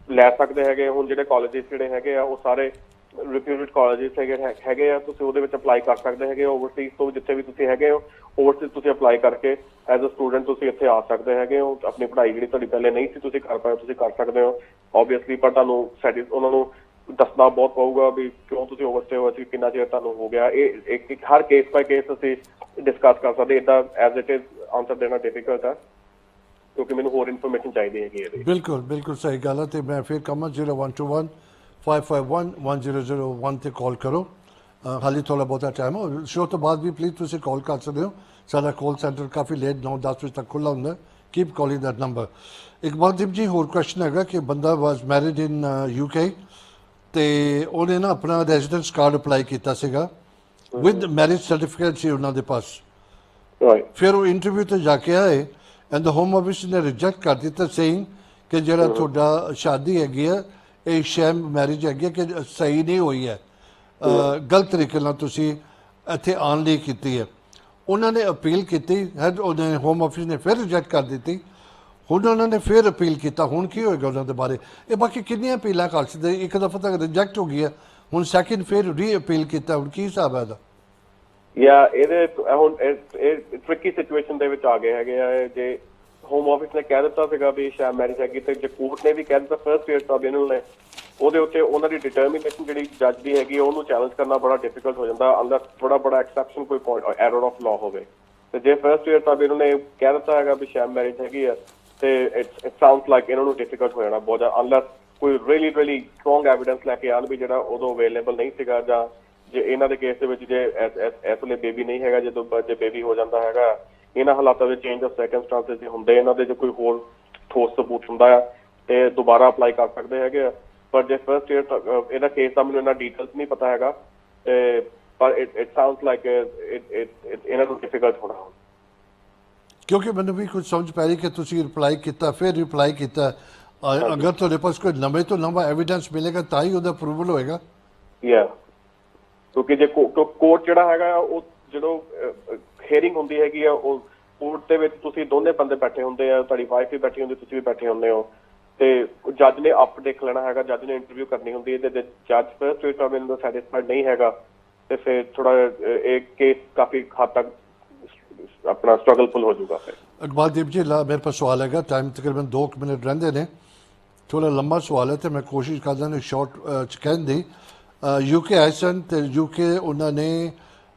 ਲੈ ਸਕਦੇ ਹੈਗੇ। ਹੁਣ ਜਿਹੜੇ ਕਾਲਜਿਸ ਜਿਹੜੇ ਹੈਗੇ ਆ ਉਹ ਸਾਰੇ ਰਿਪਿਊਟਡ ਕਾਲਜਿਸ ਹੈਗੇ ਆ, ਤੁਸੀਂ ਉਹਦੇ ਵਿੱਚ ਅਪਲਾਈ ਕਰ ਸਕਦੇ ਹੈਗੇ। ਓਵਰਸੀਜ਼ ਤੋਂ ਜਿੱਥੇ ਵੀ ਤੁਸੀਂ ਹੈਗੇ ਹੋ ਓਵਰਸੀਜ਼ ਤੁਸੀਂ ਅਪਲਾਈ ਕਰਕੇ ਐਜ਼ ਅ ਸਟੂਡੈਂਟ ਤੁਸੀਂ ਇੱਥੇ ਆ ਸਕਦੇ ਹੈਗੇ ਹੋ। ਆਪਣੀ ਪੜ੍ਹਾਈ ਜਿਹੜੀ ਤੁਹਾਡੀ ਪਹਿਲੇ ਨਹੀਂ ਸੀ ਤੁਸੀਂ ਕਰ ਪਾਏ ਤੁਸੀਂ ਕਰ ਸਕਦੇ ਹੋ ਓਬਵੀਅਸਲੀ, ਪਰ ਤੁਹਾਨੂੰ ਉਹਨਾਂ ਨੂੰ ਦੱਸਣਾ ਬਹੁਤ ਪਊਗਾ ਵੀ ਕਿਉਂ ਤੁਸੀਂ ਓਵਰਸਟੇ ਹੋਏ ਸੀ, ਕਿੰਨਾ ਚਿਰ ਤੁਹਾਨੂੰ ਹੋ ਗਿਆ। ਇਹ ਇੱਕ ਹਰ ਕੇਸ ਬਾਈ ਕੇਸ ਅਸੀਂ ਡਿਸਕਸ ਕਰ ਸਕਦੇ, ਇੱਦਾਂ ਐਜ਼ ਇਟ ਇਜ਼ ਆਨਸਰ ਦੇਣਾ ਡਿਫਿਕਲਟ ਹੈ ਕਿਉਂਕਿ ਮੈਨੂੰ ਹੋਰ ਇਨਫੋਰਮੇਸ਼ਨ ਚਾਹੀਦੀ ਹੈਗੀ ਇਹਦੀ। ਬਿਲਕੁਲ ਸਹੀ ਗੱਲ ਹੈ ਤੇ ਮੈਂ ਫਿਰ ਕਹਾਂ 0121551001 ਤੇ ਕਾਲ ਕਰੋ। ਹਾਲੇ ਥੋੜਾ ਬਹੁਤਾ ਟਾਈਮ ਹੋ ਸ਼ੋਅ ਤੋਂ ਬਾਅਦ ਵੀ ਪਲੀਜ਼ ਤੁਸੀਂ ਕਾਲ ਕਰ ਸਕਦੇ ਹੋ। ਸਾਡਾ ਕਾਲ ਸੈਂਟਰ ਕਾਫੀ ਲੇਟ 9-10 ਵਜੇ ਤੱਕ ਖੁੱਲ੍ਹਾ ਹੁੰਦਾ। Keep calling that number. Iqbaldeep ji ਹੋਰ ਕੁਐਸਚਨ ਹੈਗਾ ਕਿ ਬੰਦਾ ਵਾਸ ਮੈਰਿਡ ਇਨ UK ਤੇ ਉਹਨੇ ਨਾ ਆਪਣਾ ਰੈਜ਼ੀਡੈਂਸ ਕਾਰਡ ਅਪਲਾਈ ਕੀਤਾ ਸੀਗਾ ਵਿਦ ਮੈਰਿਜ ਸਰਟੀਫਿਕੇਟ ਸੀ ਉਹਨਾਂ ਦੇ ਪਾਸ। ਫਿਰ ਉਹ ਇੰਟਰਵਿਊ ਤੇ ਜਾ ਕੇ ਆਏ ਐਂਡ ਦ ਹੋਮ ਆਫਿਸ ਨੇ ਰਿਜੈਕਟ ਕਰ ਦਿੱਤਾ ਸੇਇੰਗ ਕਿ ਜਿਹੜਾ ਤੁਹਾਡਾ ਸ਼ਾਦੀ ਹੈਗੀ ਆ ਇਹ ਸ਼ੈਮ ਮੈਰਿਜ ਹੈਗੀ ਹੈ ਕਿ ਸਹੀ ਨਹੀਂ ਹੋਈ ਹੈ, ਗਲਤ ਤਰੀਕੇ ਨਾਲ ਤੁਸੀਂ ਇੱਥੇ ਆਉਣ ਲਈ ਕੀਤੀ ਹੈ। ਉਹਨਾਂ ਨੇ ਅਪੀਲ ਕੀਤੀ, ਉਹਨੇ ਹੋਮ ਆਫਿਸ ਨੇ ਫਿਰ ਰਿਜੈਕਟ ਕਰ ਦਿੱਤੀ। ਹੁਣ ਉਹਨਾਂ ਨੇ ਫਿਰ ਅਪੀਲ ਕੀਤਾ, ਹੁਣ ਕੀ ਹੋਏਗਾ ਉਹਨਾਂ ਦੇ ਬਾਰੇ? ਇਹ ਬਾਕੀ ਕਿੰਨੀਆਂ ਅਪੀਲਾਂ ਕਰ ਸਕਦੇ? ਇੱਕ ਦਫਾ ਤੱਕ ਰਿਜੈਕਟ ਹੋ ਗਈ ਹੈ, ਹੁਣ ਸੈਕਿੰਡ ਫਿਰ ਰੀ ਅਪੀਲ ਕੀਤਾ, ਹੁਣ ਕੀ ਹਿਸਾਬ ਹੈ ਇਹਦਾ? ਜਾਂ ਇਹਦੇ ਹੁਣ ਇਹ ਟ੍ਰਿਕੀ ਸਿਚੁਏਸ਼ਨ ਦੇ ਵਿੱਚ ਆ ਗਏ ਹੈਗੇ ਆ। ਜੇ ਹੋਮ ਆਫਿਸ ਨੇ ਕਹਿ ਦਿੱਤਾ ਸੀਗਾ ਵੀ ਸ਼ਾਇਦ ਮੈਰਿਜ ਹੈਗੀ, ਤੇ ਜੇ ਕੋਰਟ ਨੇ ਵੀ ਕਹਿ ਦਿੱਤਾ ਫਰਸਟ ਈਅਰ ਟ੍ਰਿਬਿਊਨਲ ਨੇ, ਉਹਦੇ ਉੱਤੇ ਉਹਨਾਂ ਦੀ ਡਿਟਰਮੀਨੇਸ਼ਨ ਜਿਹੜੀ ਜੱਜ ਦੀ ਹੈਗੀ ਉਹਨੂੰ ਚੈਲੰਜ ਕਰਨਾ ਬੜਾ ਡਿਫਿਕਲਟ ਹੋ ਜਾਂਦਾ ਅੰਦਰ ਥੋੜਾ ਬੜਾ ਐਕਸੈਪਸ਼ਨ ਕੋਈ ਪੁਆਇੰਟ ਐਰਰ ਆਫ ਲਾਅ ਹੋਵੇ। ਤੇ ਜੇ ਫਰਸਟ ਈਅਰ ਟ੍ਰਿਬਿਊਨਲ ਨੇ ਕਹਿ ਦਿੱਤਾ ਹੈਗਾ ਵੀ ਸ਼ਾਇਦ ਮੈਰਿਜ ਹੈਗੀ ਆ, ਤੇ ਇਟ ਸਾਊਂਡਸ ਲਾਈਕ ਇਹਨਾਂ ਨੂੰ ਡਿਫਿਕਲਟ ਹੋ ਜਾਣਾ ਬਹੁਤ ਜ਼ਿਆਦਾ ਅਨਲੈਸ ਕੋਈ ਰੀਅਲੀ ਸਟਰੋਂਗ ਐਵੀਡੈਂਸ ਲੈ ਕੇ ਆਉਣ ਵੀ ਜਿਹੜਾ ਉਦੋਂ ਅਵੇਲੇਬਲ ਨਹੀਂ ਸੀਗਾ, ਜਾਂ ਜੇ ਇਹਨਾਂ ਦੇ ਕੇਸ ਦੇ ਵਿੱਚ ਜੇ ਇਸ ਵੇਲੇ ਬੇਬੀ ਨਹੀਂ ਹੈਗਾ, ਜਦੋਂ ਜੇ ਬੇਬੀ ਹੋ ਜਾਂਦਾ ਹੈਗਾ, ਇਹਨਾਂ ਹਾਲਾਤਾਂ ਵਿੱਚ ਚੇਂਜ ਆਫ ਸਰਕਮਸਟੈਂਸਸ ਹੁੰਦੇ, ਇਹਨਾਂ ਦੇ ਜੇ ਕੋਈ ਹੋਰ ਠੋਸ ਸਬੂਤ ਹੁੰਦਾ ਆ ਤੇ ਦੁਬਾਰਾ ਅਪਲਾਈ ਕਰ ਸਕਦੇ ਹੈਗੇ ਆ। ਪਰ ਜੇ ਫਰਸਟ ਈਅਰ ਇਹਦਾ ਕੇਸ ਦਾ ਮੈਨੂੰ ਇਹਨਾਂ ਡੀਟੇਲਸ ਨਹੀਂ ਪਤਾ ਹੈਗਾ, ਤੇ ਪਰ ਇਟ ਸਾਊਂਡਸ ਲਾਈਕ ਇਹਨਾਂ ਨੂੰ ਡਿਫਿਕਲਟ ਹੋਣਾ। ਕਿਉਂਕਿ ਮੈਨੂੰ ਵੀ ਕੁਝ ਸਮਝ ਪੈ ਰਹੀ ਕਿ ਤੁਸੀਂ ਰਿਪਲਾਈ ਕੀਤਾ, ਫਿਰ ਰਿਪਲਾਈ ਕੀਤਾ, ਅਗਰ ਤੁਹਾਡੇ ਪਾਸ ਕੋਈ ਨਵੇਂ ਤੋਂ ਨਵਾਂ ਐਵੀਡੈਂਸ ਮਿਲੇਗਾ ਤਾਂ ਹੀ ਉਹਦਾ ਅਪਰੂਵਲ ਹੋਏਗਾ। ਯਾ ਕਿਉਂਕਿ ਜੇ ਕੋਰਟ ਜਿਹੜਾ ਹੈਗਾ ਉਹ ਜਦੋਂ ਹੀਅਰਿੰਗ ਹੁੰਦੀ ਹੈਗੀ ਆ, ਉਹ ਕੋਰਟ ਦੇ ਵਿੱਚ ਤੁਸੀਂ ਦੋਨੇ ਬੰਦੇ ਬੈਠੇ ਹੁੰਦੇ ਆ, ਤੁਹਾਡੀ ਵਾਈਫ ਵੀ ਬੈਠੀ ਹੁੰਦੀ, ਤੁਸੀਂ ਵੀ ਬੈਠੇ ਹੁੰਦੇ ਹੋ, ਤੇ ਜੱਜ ਨੇ ਅਪ ਦੇਖ ਲੈਣਾ ਹੈਗਾ, ਜੱਜ ਨੇ ਇੰਟਰਵਿਊ ਕਰਨੀ ਹੁੰਦੀ ਹੈ, ਤੇ ਜੇ ਜੱਜ ਫਰਸਟ ਈਅਰ ਟ੍ਰਿਬਿਊਨਲ ਦਾ ਸੈਟੀਸਫਾਈਡ ਨਹੀਂ ਹੈਗਾ ਤੇ ਫਿਰ ਥੋੜਾ ਇਹ ਕੇਸ ਕਾਫੀ ਹੱਦ ਤੱਕ ਆਪਣਾ ਸਟਰਗਲਫੁਲ ਹੋ ਜਾਊਗਾ। ਫਿਰ ਇਕਬਾਲਦੀਪ ਜੀ ਮੇਰੇ ਪਾਸ ਸਵਾਲ ਹੈਗਾ, ਟਾਈਮ ਤਕਰੀਬਨ 2 ਮਿੰਟ ਰਹਿੰਦੇ ਨੇ, ਥੋੜਾ ਲੰਬਾ ਸਵਾਲ ਹੈ ਤੇ ਮੈਂ ਕੋਸ਼ਿਸ਼ ਕਰਦਾ ਨੇ ਸ਼ਾਰਟ ਚ ਕਹਿਣ ਦੀ। ਯੂਕੇ ਆਏ ਸਨ ਤੇ ਯੂਕੇ ਉਹਨਾਂ ਨੇ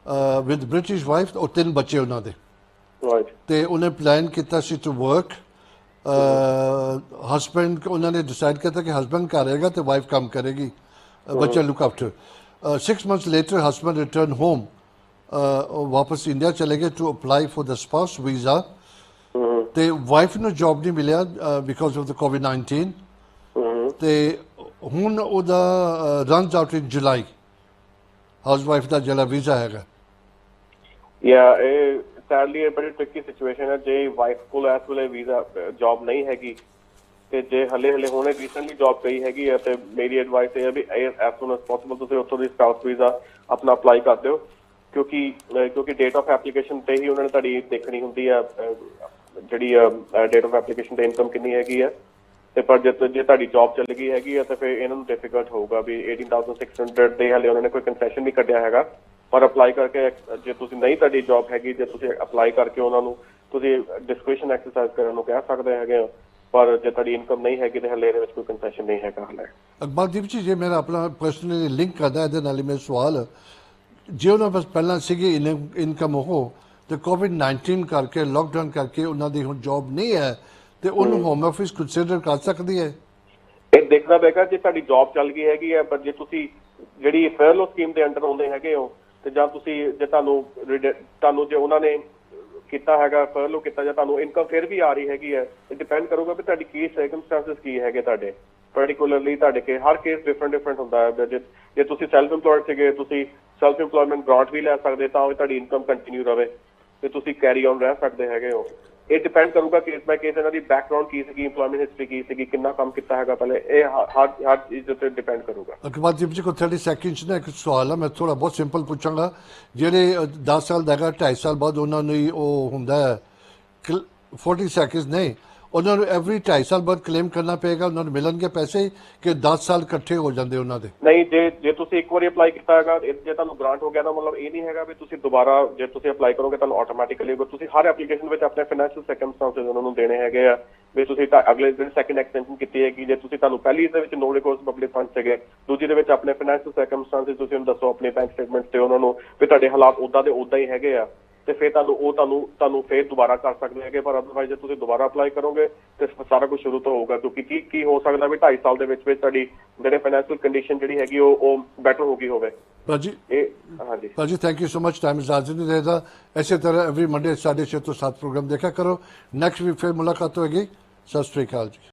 ਵਿਦ ਬ੍ਰਿਟਿਸ਼ ਵਾਈਫ ਔਰ 3 ਬੱਚੇ ਉਹਨਾਂ ਦੇ, ਰਾਈਟ, ਤੇ ਉਹਨੇ ਪਲਾਨ ਕੀਤਾ ਸੀ ਟੂ ਵਰਕ। ਹਸਬੈਂਡ ਉਹਨਾਂ ਨੇ ਡਿਸਾਈਡ ਕੀਤਾ ਕਿ ਹਸਬੈਂਡ ਘਰ ਰਹੇਗਾ ਤੇ ਵਾਈਫ ਕੰਮ ਕਰੇਗੀ, ਬੱਚਾ look after. 6 months later husband returned home, ਵਾਪਸ ਇੰਡੀਆ ਚਲੇ ਗਏ to apply for the spouse visa, ਤੇ ਵਾਈਫ ਨੂੰ ਜੌਬ ਨਹੀਂ ਮਿਲਿਆ ਬਿਕਾਜ਼ ਆਫ ਦ COVID-19, ਤੇ ਹੁਣ ਉਹਦਾ runs out in July, housewife ਦਾ ਜਿਹੜਾ ਵੀਜ਼ਾ ਹੈਗਾ। ਯਾ ਇਹ ਸੈਡਲੀ ਇਹ ਬੜੀ ਟ੍ਰਿਕੀ ਸਿਚੁਏਸ਼ਨ ਹੈ। ਜੇ ਵਾਈਫ ਕੋਲ ਇਸ ਵੇਲੇ ਵੀਜ਼ਾ ਜੌਬ ਨਹੀਂ ਹੈਗੀ, ਤੇ ਜੇ ਹਲੇ ਹੁਣੇ ਰੀਸੈਂਟਲੀ ਜੌਬ ਗਈ ਹੈਗੀ ਹੈ, ਤੇ ਮੇਰੀ ਐਡਵਾਈਸ ਇਹ ਹੈ ਵੀ ਐਸ ਸੂਨ ਐਸ ਪੋਸੀਬਲ ਤੁਸੀਂ ਉੱਥੋਂ ਦੀ ਸਪਾਊਸ ਵੀਜ਼ਾ ਆਪਣਾ ਅਪਲਾਈ ਕਰ ਦਿਓ, ਕਿਉਂਕਿ ਡੇਟ ਆਫ ਐਪਲੀਕੇਸ਼ਨ ਤੇ ਹੀ ਉਹਨਾਂ ਨੇ ਤੁਹਾਡੀ ਦੇਖਣੀ ਹੁੰਦੀ ਆ, ਜਿਹੜੀ ਡੇਟ ਆਫ ਐਪਲੀਕੇਸ਼ਨ ਤੇ ਇਨਕਮ ਕਿੰਨੀ ਹੈਗੀ ਆ। ਤੇ ਪਰ ਜੇ ਤੁਹਾਡੀ ਜੌਬ ਚੱਲ ਗਈ ਹੈਗੀ ਆ, ਤੇ ਫਿਰ ਇਹਨਾਂ ਨੂੰ ਡਿਫਿਕਲਟ ਹੋਊਗਾ ਵੀ 18,600 ਦੇ ਹਲੇ ਉਹਨਾਂ ਨੇ ਕੋਈ ਕੰਸੈਸ਼ਨ ਨਹੀਂ ਕੱਢਿਆ ਹੈਗਾ। ਪਰ ਅਪਲਾਈ ਕਰਕੇ ਜੇ ਤੁਸੀਂ ਨਹੀਂ ਤੁਹਾਡੀ ਜੌਬ ਹੈਗੀ, ਜੇ ਤੁਸੀਂ ਅਪਲਾਈ ਕਰਕੇ ਉਹਨਾਂ ਨੂੰ ਤੁਸੀਂ ਡਿਸਕ੍ਰਿਸ਼ਨ ਐਕਸਰਸਾਈਜ਼ ਕਰਨ ਨੂੰ ਕਹਿ ਸਕਦੇ ਹੈਗੇ ਹੋ, ਪਰ ਜੇ ਤੁਹਾਡੀ ਇਨਕਮ ਨਹੀਂ ਹੈਗੀ ਤੇ ਹਲੇ ਇਹਦੇ ਵਿੱਚ ਕੋਈ ਕੰਸੈਸ਼ਨ ਨਹੀਂ ਹੈਗਾ ਹਲੇ। ਇਕਬਾਲਦੀਪ ਜੀ ਜੇ ਮੇਰਾ ਆਪਣਾ ਪਰਸਨਲੀ ਲਿੰਕ ਕਰਦਾ ਇਹਦੇ ਨਾਲ ਹੀ ਮੇਰਾ ਸਵਾਲ, ਜੇ ਉਹਨਾਂ ਬਸ ਪਹਿਲਾਂ ਸੀਗੀ ਇਨਕਮ ਉਹ, ਤੇ COVID-19 ਕਰਕੇ ਲੋਕਡਾਊਨ ਕਰਕੇ ਉਹਨਾਂ ਦੀ ਹੁਣ ਜੌਬ ਨਹੀਂ ਹੈ, ਤੇ ਉਹਨੂੰ ਹੋਮ ਆਫਿਸ ਕੰਸੀਡਰ ਕਰ ਸਕਦੀ ਹੈ? ਇਹ ਦੇਖਣਾ ਪਏਗਾ ਜੇ ਤੁਹਾਡੀ ਜੌਬ ਚੱਲ ਗਈ ਹੈਗੀ ਹੈ, ਪਰ ਜੇ ਤੁਸੀਂ ਜਿਹੜੀ ਫੈਰਲੋ ਸਕੀਮ ਦੇ ਅੰਡਰ ਆਉਂਦੇ ਹੈਗੇ ਹੋ, ਤੇ ਜਾਂ ਤੁਸੀਂ ਜੇ ਤੁਹਾਨੂੰ ਜੇ ਉਹਨਾਂ ਨੇ ਕੀਤਾ ਹੈਗਾ ਫਰਲੋ ਕੀਤਾ, ਜਾਂ ਤੁਹਾਨੂੰ ਇਨਕਮ ਫਿਰ ਵੀ ਆ ਰਹੀ ਹੈਗੀ ਹੈ, ਇਹ ਡਿਪੈਂਡ ਕਰੂਗਾ ਵੀ ਤੁਹਾਡੀ ਕੀ ਸਰਕਮਸਟੈਂਸਸ ਕੀ ਹੈਗੇ ਤੁਹਾਡੇ ਪਰਟੀਕੁਲਰਲੀ ਤੁਹਾਡੇ ਕੇ ਹਰ ਕੇਸ ਡਿਫਰੈਂਟ ਹੁੰਦਾ ਹੈ। ਜੇ ਤੁਸੀਂ ਸੈਲਫ ਇੰਪਲੋਇਡ ਸੀਗੇ, ਤੁਸੀਂ ਸੈਲਫ ਇੰਪਲੋਇਮੈਂਟ ਗ੍ਰਾਂਟ ਵੀ ਲੈ ਸਕਦੇ ਤਾਂ ਵੀ ਤੁਹਾਡੀ ਇਨਕਮ ਕੰਟੀਨਿਊ ਰਵੇ, ਤੇ ਤੁਸੀਂ ਕੈਰੀ ਔਨ ਰਹਿ ਸਕਦੇ ਹੈਗੇ ਹੋ। ਇਹ ਡਿਪੈਂਡ ਕਰੂਗਾ ਕੇਸ ਬਾਈ ਕੇਸ, ਇਹਨਾਂ ਦੀ ਬੈਕਗ੍ਰਾਉਂਡ ਕੀ ਸੀਗੀ, ਇੰਪਲੋਇਮੈਂਟ ਹਿਸਟਰੀ ਕੀ ਸੀਗੀ, ਕਿੰਨਾ ਕੰਮ ਕੀਤਾ ਹੈਗਾ ਪਹਿਲੇ, ਇਹ ਹਰ ਚੀਜ਼ ਉੱਤੇ ਡਿਪੈਂਡ ਕਰੂਗਾ। ਇਕਬਾਲਦੀਪ ਜੀ ਕੋਲ 30 ਸੈਕਿੰਡਸ ਨੇ ਇੱਕ ਸਵਾਲ ਹੈ, ਮੈਂ ਥੋੜਾ ਬਹੁਤ ਸਿੰਪਲ ਪੁੱਛਾਂਗਾ। ਜਿਹੜੇ 10 ਸਾਲ ਦਾ ਹੈਗਾ 2.5 ਸਾਲ ਬਾਅਦ ਉਹਨਾਂ ਨੂੰ ਉਹ ਹੁੰਦਾ ਹੈ 40 ਸੈਕਿੰਡਸ ਨਹੀਂ, ਉਹਨਾਂ ਨੂੰ ਐਵਰੀ 2.5 ਸਾਲ ਬਾਅਦ ਕਲੇਮ ਕਰਨਾ ਪਏਗਾ, ਉਹਨਾਂ ਨੂੰ ਮਿਲਣਗੇ ਪੈਸੇ ਕਿ 10 ਸਾਲ ਇਕੱਠੇ ਹੋ ਜਾਂਦੇ ਉਹਨਾਂ ਦੇ? ਨਹੀਂ, ਜੇ ਤੁਸੀਂ ਇੱਕ ਵਾਰੀ ਅਪਲਾਈ ਕੀਤਾ ਹੈਗਾ, ਜੇ ਤੁਹਾਨੂੰ ਗ੍ਰਾਂਟ ਹੋ ਗਿਆ ਤਾਂ ਮਤਲਬ ਇਹ ਨਹੀਂ ਹੈਗਾ ਵੀ ਤੁਸੀਂ ਦੁਬਾਰਾ ਜੇ ਤੁਸੀਂ ਅਪਲਾਈ ਕਰੋਗੇ ਤੁਹਾਨੂੰ ਆਟੋਮੈਟਿਕਲੀ, ਤੁਸੀਂ ਹਰ ਐਪਲੀਕੇਸ਼ਨ ਵਿੱਚ ਆਪਣੇ ਫਾਈਨੈਂਸ਼ੀਅਲ ਸਰਕਮਸਟੈਂਸਸ ਉਹਨਾਂ ਨੂੰ ਦੇਣੇ ਹੈਗੇ ਆ ਵੀ ਤੁਸੀਂ ਅਗਲੇ ਦਿਨ ਸੈਕਿੰਡ ਐਕਸਟੈਂਸ਼ਨ ਕੀਤੀ ਹੈਗੀ, ਜੇ ਤੁਸੀਂ ਤੁਹਾਨੂੰ ਪਹਿਲੀ ਦੇ ਵਿੱਚ ਨੋ ਰਿਕੋਰਸ ਪਬਲਿਕ ਫੰਡ ਸੀਗੇ, ਦੂਜੀ ਦੇ ਵਿੱਚ ਆਪਣੇ ਫਾਈਨੈਂਸ਼ੀਅਲ ਸਰਕਮਸਟੈਂਸਸ ਤੁਸੀਂ ਉਹਨੂੰ ਦੱਸੋ ਆਪਣੇ ਬੈਂਕ ਸਟੇਟਮੈਂਟ ਤੇ ਉਹਨਾਂ ਨੂੰ ਵੀ ਤੁਹਾਡੇ ਹਾਲਾਤ ਉਦਾਂ ਦੇ ਉਦਾਂ ਹੀ ਹੈਗੇ ਆ, ਤੇ ਫਿਰ ਤੁਹਾਨੂੰ ਫੇਰ ਦੁਬਾਰਾ ਕਰ ਸਕਦੇ ਹੈਗੇ। ਪਰ ਅਦਰਵਾਈਜ਼ ਜੇ ਤੁਸੀਂ ਦੁਬਾਰਾ ਅਪਲਾਈ ਕਰੋਗੇ ਤੇ ਸਾਰਾ ਕੁਝ ਸ਼ੁਰੂ ਤੋਂ ਹੋਊਗਾ, ਕਿਉਂਕਿ ਕੀ ਹੋ ਸਕਦਾ ਵੀ 2.5 ਸਾਲ ਦੇ ਵਿੱਚ ਤੁਹਾਡੀ ਜਿਹੜੇ ਫਾਈਨੈਂਸ਼ੀਅਲ ਕੰਡੀਸ਼ਨ ਜਿਹੜੀ ਹੈਗੀ ਉਹ ਬੈਟਰ ਹੋ ਗਈ ਹੋਵੇ। ਭਾਜੀ ਹਾਂਜੀ ਭਾਜੀ, thank you so much, time ਇਜਾਜ਼ਤ ਨਹੀਂ ਦੇਦਾ। ਇਸੇ ਤਰ੍ਹਾਂ ਐਵਰੀ ਮੰਡੇ 6:30 ਤੋਂ 7 ਪ੍ਰੋਗਰਾਮ ਦੇਖਾ ਕਰੋ। ਨੈਕਸਟ ਵੀਕ ਫਿਰ ਮੁਲਾਕਾਤ ਹੋਏਗੀ। ਸਤਿ ਸ਼੍ਰੀ ਅਕਾਲ ਜੀ।